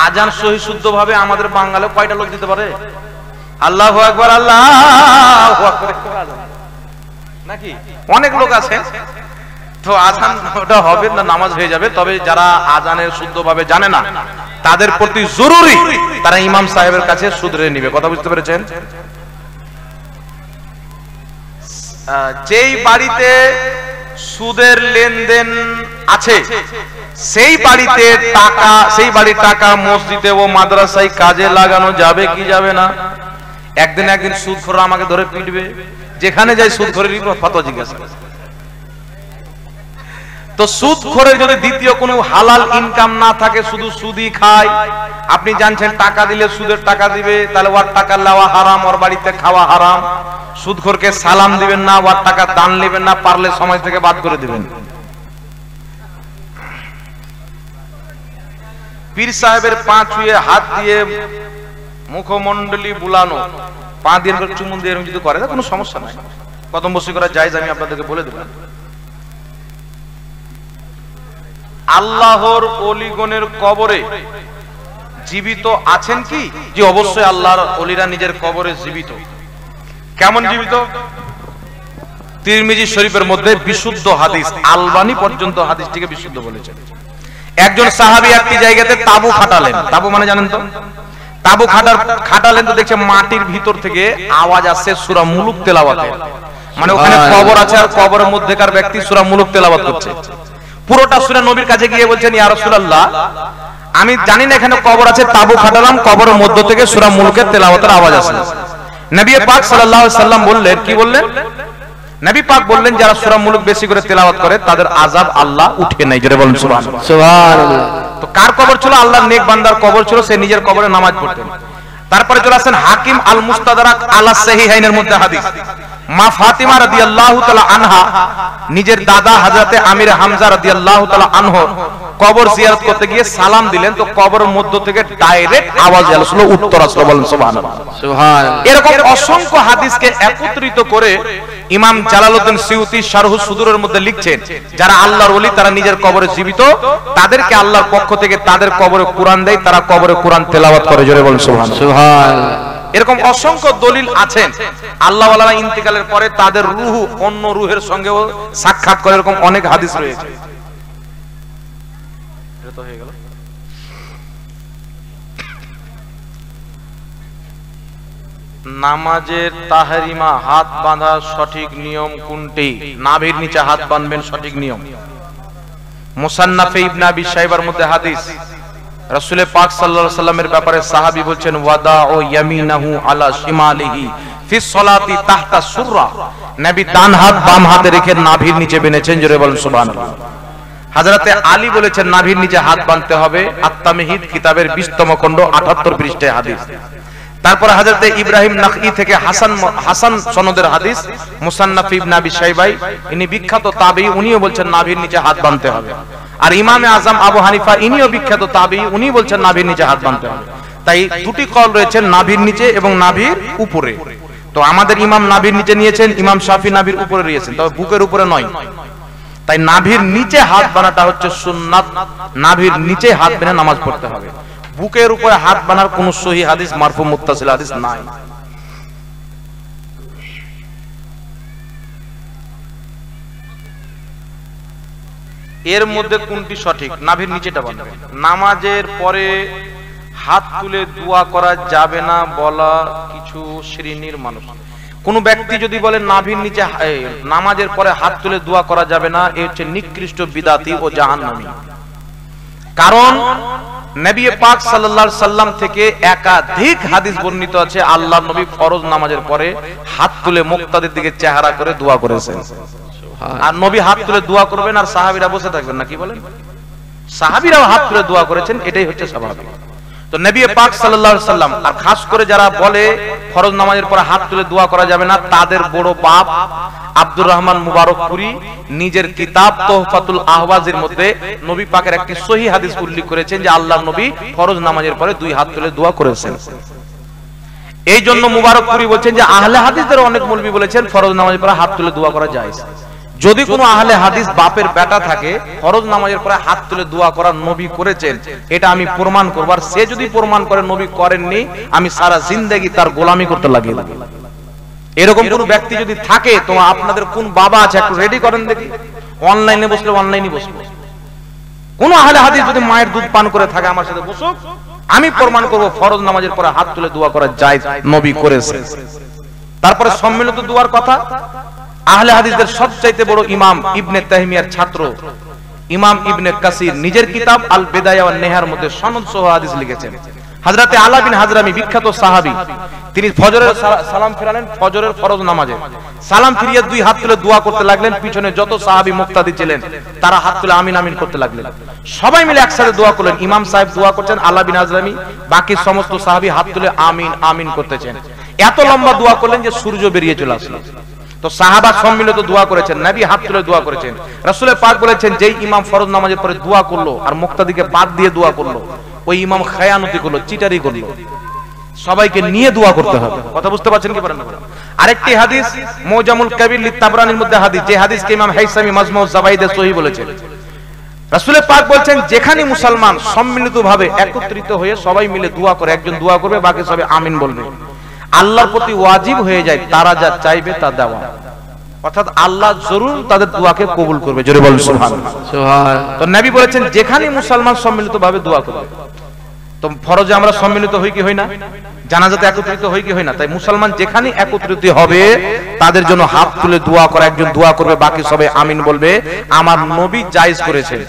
আজান সহি শুদ্ধ ভাবে আমাদের বাঙালি কয়টা লোক দিতে পারে? আল্লাহু আকবার, আল্লাহু আকবার নাকি? অনেক লোক আছে। তো আজান ওটা হবে না, নামাজ হয়ে যাবে। তবে যারা আজানের শুদ্ধ ভাবে জানে না, তাদের প্রতি জরুরি তারা ইমাম সাহেবের কাছে শুধরে নিবে। কথা বুঝতে পেরেছেন? যেই বাড়িতে সুদের লেনদেন আছে, সেই বাড়িতে টাকা, সেই বাড়ির টাকা মসজিদে ও মাদ্রাসায় কাজে লাগানো যাবে কি যাবে না? একদিন একদিন সুদখোররা আমাকে ধরে পিটবে, যেখানে যাই সুদখোরেরই ফতোয়া জিজ্ঞাসা। তো সুদখোরের যদি দ্বিতীয় কোনো হালাল ইনকাম না থাকে, শুধু সুদই খায়, আপনি জানছেন টাকা দিলে সুদের টাকা দিবে, তাহলে ওর টাকা নেওয়া হারাম, ওর বাড়িতে খাওয়া হারাম। সুদখোরকে সালাম দিবেন না, ওর টাকা দান নেবেন না, পারলে সময় থেকে বাদ করে দিবেন। পীর সাহেবের পা ছুঁয়ে হাত দিয়ে মুখমণ্ডলী বুলানো, পা দিয়ে চুমুন দিয়ে যদি করে, কোনো সমস্যা নাই, কদম বসি করা জায়েজ, আমি আপনাদেরকে বলে দেব। আল্লাহর ওলিগণের কবরে জীবিত আছেন কি? যে অবশ্যই আল্লাহর ওলিরা নিজের কবরে জীবিত। কেমন জীবিত? তিরমিজি শরীফের মধ্যে বিশুদ্ধ হাদিস, আলবানী পর্যন্ত হাদিসটিকে বিশুদ্ধ বলেছেন। একজন সাহাবী একটি জায়গাতে তাবু খাটালেন। তাবু মানে জানেন তো? তাবু খাটালেন তো দেখছে মাটির ভিতর থেকে আওয়াজ আসছে সূরা মুলুক তেলাওয়াতের। মানে ওখানে কবর আছে আর কবরের মধ্যেকার ব্যক্তি সূরা মুলুক তেলাওয়াত করছে। পুরোটা শুনে নবীর কাছে গিয়ে বলছেন, ইয়া রাসূলুল্লাহ, আমি জানি না এখানে কবর আছে, তাবু খাটালাম, কবরের মধ্য থেকে সূরা মুলুকের তেলাওয়াতের আওয়াজ আসছে। নবী পাক সাল্লাল্লাহু আলাইহি সাল্লাম বললেন, কি বললেন? নবী পাক বললেন, যারা সূরা মুলুক বেশি করে তেলাওয়াত করে তাদের আযাব আল্লাহ উঠিয়ে নেয়। জোরে বলুন সুবহানাল্লাহ। সুবহানাল্লাহ। তো কার কবর ছিল? আল্লাহর নেক বান্দার কবর ছিল, সে নিজের কবরে নামাজ পড়তেন। তারপরে চলে আসেন হাকিম আল মুস্তাদরাক আলা সহিহাইনের মধ্যে হাদিস, মা ফাতিমা রাদিয়াল্লাহু তাআলা আনহা নিজের দাদা হযরতে আমির হামজা রাদিয়াল্লাহু তাআলা আনহু কবর জিয়ারত করতে গিয়ে সালাম দিলেন, তো কবরের মধ্য থেকে ডাইরেক্ট আওয়াজ আসলো, উত্তর আসলো। বলেন সুবহানাল্লাহ। সুবহানাল্লাহ। এরকম অসংখ্য হাদিসকে একত্রিত করে ইমাম জালালউদ্দিন সিউতি শারহু সুদুরের মধ্যে লিখছেন, যারা আল্লাহর ওলি তারা নিজের কবরে জীবিত, তাদেরকে আল্লাহর পক্ষ থেকে তাদের কবরে কুরআন দেয়, তারা কবরে কুরআন তেলাওয়াত করে। জোরে বলেন সুবহানাল্লাহ। সুবহানাল্লাহ। এরকম অসংখ্য দলিল আছেন। আল্লাহ ওয়ালারা ইন্তেকালের পরে তাদের রূহ অন্য রূহের সঙ্গেও সাক্ষাৎ করে, এরকম অনেক হাদিস রয়েছে। এটা তো হয়ে গেল। নামাজের তাহরিমা, হাত বাঁধার সঠিক নিয়ম কোনটি? নাভির নিচে হাত বাঁধবেন, সঠিক নিয়ম। মুসান্নাফে ইবনে আবি শাইবার মধ্যে হাদিস, রাসূল পাক সাল্লাল্লাহু আলাইহি সাল্লামের ব্যাপারে সাহাবী বলছেন, ওয়াদাউ ইয়ামিনাহু আলা শিমালিহি ফি সলাতি তাহতা সুররা। নবী ডান হাত বাম হাতে রেখে নাভির নিচে বেঁধেছেন। জোরে বলেন সুবহানাল্লাহ। হযরতে আলী বলেছেন নাভির নিচে হাত বাঁধতে হবে। আত-তামহিদ কিতাবের 20তম খণ্ড 78 পৃষ্ঠায় হাদিস। তারপরে হযরতে ইব্রাহিম নাখঈ থেকে হাসান সনদের হাদিস, মুসান্নাফ ইবনে আবি শাইবাই, ইনি বিখ্যাত তাবেঈ, উনিও বলছেন নাভির নিচে হাত বাঁধতে হবে। আর ইমামে আজম আবু হানিফা, ইনিও বিখ্যাত তাবেঈ, উনি বলছেন নাভির নিচে হাত বাঁধতে হবে। তাই দুটি কল রয়েছে, নাভির নিচে এবং নাভির উপরে। তো আমাদের ইমাম নাভির নিচে নিয়েছেন, ইমাম শাফি নাভির উপরে নিয়েছেন, তবে বুকের উপরে নয়। তাই নাভির নিচে হাত বাঁধাটা হচ্ছে সুন্নাত। নাভির নিচে হাত বেঁধে নামাজ পড়তে হবে। বুকের উপরে হাত বাঁধার কোন সহি হাদিস, মারফু মুত্তাসিল হাদিস নাই। এর মধ্যে কোনটি সঠিক? নাভির নিচেটা বাঁধবে। নামাজের পরে হাত তুলে দোয়া করা যাবে না বলা কিছু শ্রেণীর মানুষ। কোন ব্যক্তি যদি বলে নাভির নিচে নামাজের পরে হাত তুলে দোয়া করা যাবে না, এ হচ্ছে নিকৃষ্ট বিদাতি ও জাহান্নামী। কারণ নবী পাক সাল্লাল্লাহু আলাইহি সাল্লাম থেকে একাধিক হাদিস বর্ণিত আছে, আল্লাহর নবী ফরজ নামাজের পরে হাত তুলে মুক্তাদের দিকে চেহারা করে দোয়া করেছেন। আর নবী হাত তুলে দোয়া করবেন আর সাহাবীরা বসে থাকবেন না, কি বলেন? সাহাবীরাও হাত তুলে দোয়া করেছেন, এটাই হচ্ছে স্বাভাবিক। তো নবী পাক সাল্লাল্লাহু আলাইহি সাল্লাম, আর খাস করে যারা বলে ফরজ নামাজের পরে হাত তুলে দোয়া করা যাবে না, তাদের বড় বাপ আব্দুর রহমান মুবারকপুরি নিজের কিতাব তোহফাতুল আহওয়াজের মধ্যে নবী পাকের একটি সহিহ হাদিস উল্লেখ করেছেন যে আল্লাহর নবী ফরজ নামাজের পরে দুই হাত তুলে দোয়া করেছেন। এই জন্য মুবারকপুরি বলছেন যে আহলে হাদিসদের অনেক মৌলবী বলেছেন ফরজ নামাজের পরে হাত তুলে দোয়া করা যায়। যদি কোনো আহলে হাদিস বাপের বেটা থাকে, ফরজ নামাজের পরে হাত তুলে দোয়া করার নবী করেছেন, এটা আমি প্রমাণ করব। আর সে যদি প্রমাণ করে নবী করেননি, আমি সারা জিন্দেগি তার গোলামি করতে লাগিয়ে দেব। এরকম কোন ব্যক্তি যদি থাকে, তো আপনাদের কোন বাবা আছে একটু রেডি করেন দেখি। অনলাইনে বসলে অনলাইনে বসবো। কোন আহলে হাদিস যদি মায়ের দুধ পান করে থাকে, আমার সাথে বসুক, আমি প্রমাণ করব ফরজ নামাজের পরে হাত তুলে দোয়া করা যায়, নবী করেছে। তারপরে সম্মিলিত দোয়ার কথা, আহলে হাদিসদের সবচাইতে বড় ইমাম ইবনে তাইমিয়ার ছাত্র ইমাম ইবনে কাসির নিজের কিতাব আল বিদায়া ওয়ান নিহার মধ্যে সনদ সহ হাদিস লিখেছেন। হযরতে আলা বিন হাজরামি বিখ্যাত সাহাবী, তিনি ফজরের সালাম ফিরালেন, ফজরের ফরজ নামাজে সালাম ফিরিয়ে দুই হাত তুলে দোয়া করতে লাগলেন। পিছনে যত সাহাবী মুক্তাদি ছিলেন তারা হাত তুলে আমিন আমিন করতে লাগলেন। সবাই মিলে একসাথে দোয়া করলেন। ইমাম সাহেব দোয়া করছেন, আলা বিন হাজরামি, বাকি সমস্ত সাহাবী হাত তুলে আমিন আমিন করতেছেন। এত লম্বা দোয়া করলেন যে সূর্য বেরিয়ে চলে আসলো। তো সাহাবা সম্মিলিত দোয়া করেছেন, নবী হাত তুলে দোয়া করেছেন। রাসূল পাক বলেছেন, যেই ইমাম ফরজ নামাজের পরে দোয়া করলো আর মুক্তাদিকে বাদ দিয়ে দোয়া করলো, ওই ইমাম খায়ানতি করলো, চিটারি করলো। সবাইকে নিয়ে দোয়া করতে হবে। কথা বুঝতে পারছেন কি পারেন না? আরেকটি হাদিস মুজামুল কাবির লিত তাবরানির মধ্যে হাদিস, যে হাদিসকে ইমাম হাইসামি মাজমুউজ জাওয়াইদে সহিহ বলেছেন। রাসূল পাক বলছেন যেখানে মুসলমান সম্মিলিতভাবে একত্রিত হয়ে সবাই মিলে দোয়া করে, একজন দোয়া করবে বাকি সবাই আমিন বলবে, আল্লাহর প্রতি ওয়াজিব হয়ে যায় তারা যা চাইবে তা দেওয়া, অর্থাৎ আল্লাহ জরুর তাদের দোয়াকে কবুল করবে। জোরে বলুন সুবহানাল্লাহ। সুবহানাল্লাহ। তো নবী বলেছেন যেখানে মুসলমান সম্মিলিতভাবে দোয়া করবে, তো ফরজে আমরা সম্মিলিত হই কি হই না, জানাজাতে একত্রিত হই কি হই না, তাই মুসলমান যেখানে একত্রিত হবে তাদের জন্য হাত তুলে দোয়া করা, একজন দোয়া করবে বাকি সবাই আমিন বলবে, আমার নবী জায়েজ করেছেন।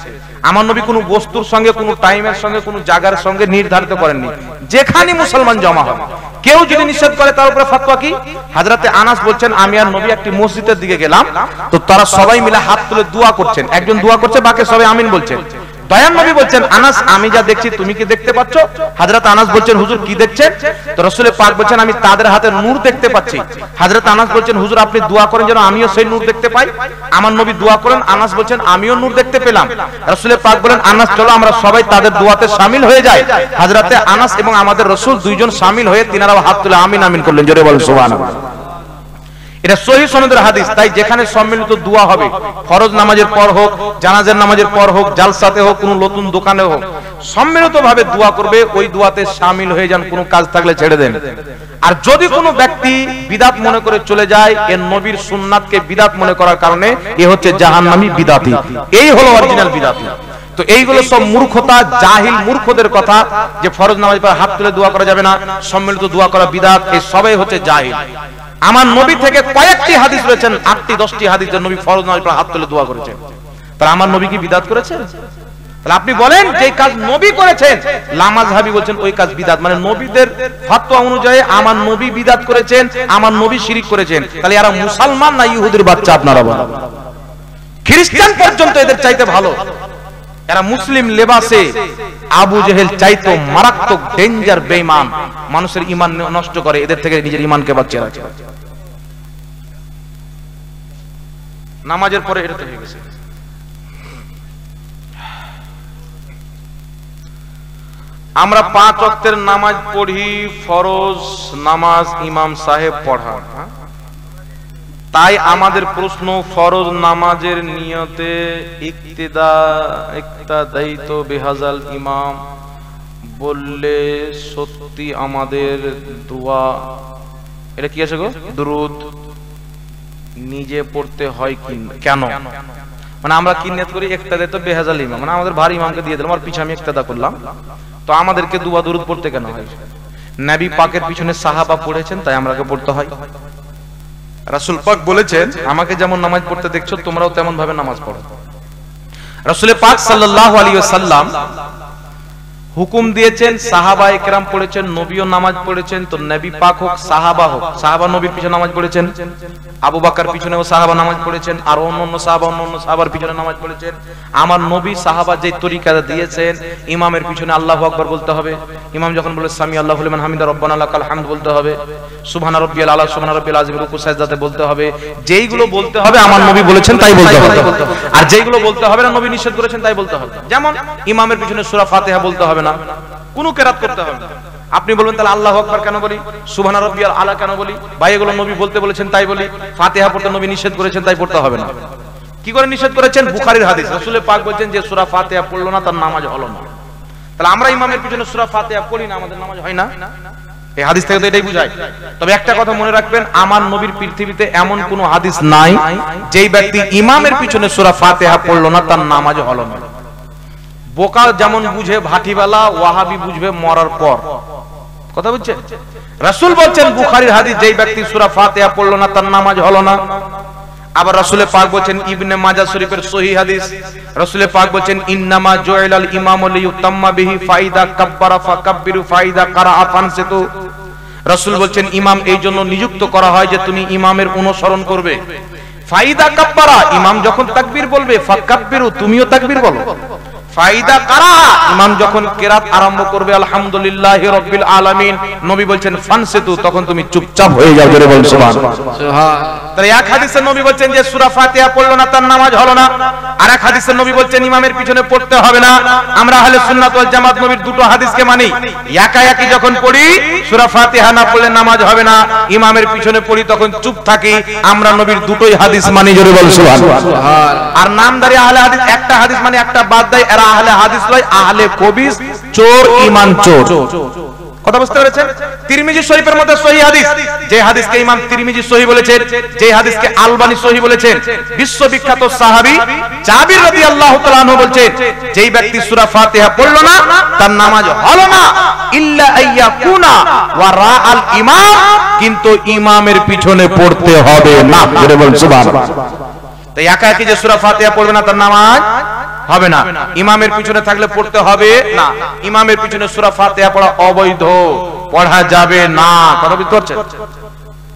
আমার নবী কোনো বস্তুর সঙ্গে, কোনো টাইমের সঙ্গে, কোনো জায়গার সঙ্গে নির্ধারিত করেননি, যেখানে মুসলমান জমা হবে। কেউ যদি নিষেধ করে তার উপরে ফতোয়া কি? হযরতে আনাস বলছেন আমি আর নবী একটি মসজিদের দিকে গেলাম, তো তারা সবাই মিলে হাত তুলে দোয়া করছেন, একজন দোয়া করছে বাকি সবাই আমিন বলছেন। দয়ান নবী বলছেন আনাস আমি যা দেখছি তুমি কি দেখতে পাচ্ছ? হযরত আনাস বলছেন হুজুর কি দেখছেন? তো রাসূল পাক বলছেন আমি তাদের হাতে নূর দেখতে পাচ্ছি। হযরত আনাস বলছেন হুজুর আপনি দোয়া করেন যেন আমিও সেই নূর দেখতে পাই। আমার নবী দোয়া করেন, আনাস বলছেন আমিও নূর দেখতে পেলাম। রাসূল পাক বলেন আনাস চলো আমরা সবাই তাদের দোয়াতে শামিল হয়ে যাই। হযরতে আনাস এবং আমাদের রাসূল দুইজন শামিল হয়ে তিনারাও হাত তুলে আমিন আমিন করলেন। জোরে বলেন সুবহানাল্লাহ। এটা সহিহ সনদের হাদিস। তাই যেখানে সম্মিলিত দোয়া হবে, ফরজ নামাজের পর হোক, জানাজার নামাজের পর হোক, জালসাতে হোক, কোনো নতুন দোকানে হোক, সম্মিলিতভাবে দোয়া করবে, ওই দোয়াতে শামিল হয়ে যান, কোনো কাজ থাকলে ছেড়ে দেন। আর যদি কোনো ব্যক্তি বিদআত মনে করে চলে যায়, এর নবীর সুন্নাতকে বিদআত মনে করার কারণে এ হচ্ছে জাহান্নামী বিদআতি, এই হলো অরিজিনাল বিদআতি। তো এইগুলো সব মূর্খতা, জাহিল মূর্খদের কথা, যে ফরজ নামাজের পর হাত তুলে দোয়া করা যাবে না, সম্মিলিত দোয়া করা বিদআত, এই সবাই হচ্ছে জাহিল। আমার নবী থেকে কয়েকটি হাদিস রয়েছেন, 8টি 10টি হাদিস যে নবী ফরজ নামাজের পর হাত তুলে দোয়া করেছেন। তাহলে আমার নবী কি বিদআত করেছেন? তাহলে আপনি বলেন যে কাজ নবী করেছেন, লামাযহাবী বলছেন ওই কাজ বিদআত, মানে নবীদের ফতোয়া অনুযায়ী আমার নবী বিদআত করেছেন, আমার নবী শিরক করেছেন। তাহলে এরা মুসলমান না ইহুদির বাচ্চা? আপনারা বলেন। খ্রিস্টান পর্যন্ত এদের চাইতে ভালো, এরা মুসলিম লেবাসে আবু জেহেল চাইতো মারাত্মক ডেঞ্জার বেঈমান, মানুষের ঈমান নষ্ট করে, এদের থেকে নিজের ঈমানকে বাঁচিয়ে রাখে। নামাজের পরে এটা তো হয়ে গেছে। আমরা 5 ওয়াক্তের নামাজ পড়ি, ফরজ নামাজ ইমাম সাহেব পড়ান, তাই আমাদের প্রশ্ন ফরজ নামাজের নিয়তে ইক্তেদাইত বিহাজাল ইমাম বললে সত্যি আমাদের দোয়া, এটা কি আছে গো, দুরূদ নিজে পড়তে হয় কি কেন? মানে আমরা কি নিয়ত করি ইক্তেদাইত বিহাজাল ইমাম, মানে আমাদের ভারী ইমামকে দিয়ে দিলাম আর পিছে আমি ইক্তেদা করলাম, তো আমাদেরকে দোয়া দুরূদ পড়তে কেন হয়? নবী পাকের পিছনে সাহাবা পড়েছেন তাই আমরাকে পড়তে হয়। রাসূল পাক বলেছেন আমাকে যেমন নামাজ পড়তে দেখছো তোমরাও তেমন ভাবে নামাজ পড়ো। রাসূল পাক সাল্লাল্লাহু আলাইহি ওয়াসাল্লাম হুকুম দিয়েছেন, সাহাবায়ে কেরাম পড়েছেন, নবীও নামাজ পড়েছেন, তো নবী পাক হোক সাহাবা হোক, সাহাবা নবীর পিছনে নামাজ পড়েছেন, আবু বকর পিছনেও সাহাবা নামাজ পড়েছেন, আর অন্যান্য সাহাবার পিছনে নামাজ পড়েছেন। আমার নবী সাহাবা যে তরিকা দিয়েছেন, ইমামের পিছনে আল্লাহু আকবার বলতে হবে, ইমাম যখন বলে সামি আল্লাহু লিমান হামিদা রব্বানা লাকাল হামদ বলতে হবে, সুবহান রাব্বিয়াল আলা সুবহান রাব্বিয়াল আযীম রুকু সাজদাতে বলতে হবে। যেইগুলো বলতে হবে আমার নবী বলেছেন তাই বলতে হবে, আর যেইগুলো বলতে হবে না নবী নিষেধ করেছেন তাই বলতে হবে। যেমন ইমামের পিছনে সূরা ফাতিহা বলতে হবে না, কোনো কেরাত করতে হবে না। আপনি বলবেন তাহলে আল্লাহু আকবার কেন বলি, সুবহান রাব্বিয়াল আলা কেন বলি? ভাই এগুলো নবী বলতে বলেছেন তাই বলি, ফাতিহা পড়তে নবী নিষেধ করেছেন তাই পড়তে হবে না। কি করে নিষেধ করেছেন? বুখারীর হাদিস, রাসূল পাক বলেছেন যে সূরা ফাতিহা পড়লো না তার নামাজ হলো না। তাহলে আমরা ইমামের পিছনে সূরা ফাতিহা পড়ি না, আমাদের নামাজ হয় না? এই হাদিস থেকে তো এটাই বুঝায়। তবে একটা কথা মনে রাখবেন, আমার নবীর পৃথিবীতে এমন কোন হাদিস নাই যেই ব্যক্তি ইমামের পিছনে সূরা ফাতিহা পড়লো না তার নামাজ হলো না। বোকা যেমন বুঝে ভাটিবেলা, ওয়াহাবি বুঝবে মরার পর। কথা বুঝছেন? রাসূল বলছেন বুখারীর হাদিস, যেই ব্যক্তি সূরা ফাতিহা পড়লো না তার নামাজ হলো না। আবার রাসূল পাক বলেন ইবনে মাজাহ শরীফের সহিহ হাদিস, রাসূল পাক বলেন ইন্নামা জুইলাল ইমামু লিয়ুতাম্মা বিহি ফাইদা কাব্বারা ফাকাব্বিরু ফাইদা কারাআ ফানসিতু। রাসূল বলেন ইমাম এই জন্য নিযুক্ত করা হয় যে তুমি ইমামের অনুসরণ করবে। ফাইদা কাব্বারা, ইমাম যখন তাকবীর বলবে, ফাকাব্বিরু তুমিও তাকবীর বলো। ফাইদা কারা, ইমাম যখন কিরাত আরম্ভ করবে আলহামদুলিল্লাহি রাব্বিল আলামিন, নবী বলছেন ফানসিতু, তখন তুমি চুপচাপ হয়ে যাও, জোরে বল সুবহানাল্লাহ। তাহলে এক হাদিসে নবী বলছেন যে সূরা ফাতিহা পড়লো না তার নামাজ হলো না, আর এক হাদিসে নবী বলছেন ইমামের পিছনে পড়তে হবে না। আমরা আহলে সুন্নাত ওয়াল জামাত নবীর দুটো হাদিসকে মানি। একা একই যখন পড়ি সূরা ফাতিহা না পড়লে নামাজ হবে না, ইমামের পিছনে পড়ি তখন চুপ থাকি, আমরা নবীর দুটোই হাদিস মানি, জোরে বল সুবহানাল্লাহ। আর নামদারি আহলে হাদিস একটা হাদিস মানে একটা বাদ দেয়, এরা আহলে হাদিস নয়, আহলে কবিস, চোর ইমান চোর। কথা বুঝতে পেরেছেন? তিরমিজি শরীফের মধ্যে সহিহ হাদিস, যে হাদিসকে ইমাম তিরমিজি সহিহ বলেছেন, যে হাদিসকে আলবানী সহিহ বলেছেন, বিশ্ববিখ্যাত সাহাবী জাবির রাদিয়াল্লাহু তাআলা আনহু বলছেন, যেই ব্যক্তি সূরা ফাতিহা পড়লো না তার নামাজ হলো না, ইল্লা আইয়াকুনা ওয়া রাআল ইমাম, কিন্তু ইমামের পিছনে পড়তে হবে না, জোরে বল সুবহানাল্লাহ। তাই একা একই যে সূরা ফাতিহা পড়বে না তার নামাজ হবে না, ইমামের পিছনে থাকলে পড়তে হবে না। ইমামের পিছনে সূরা ফাতিহা পড়া অবৈধ, পড়া যাবে না। কথা বুঝতে পারছেন?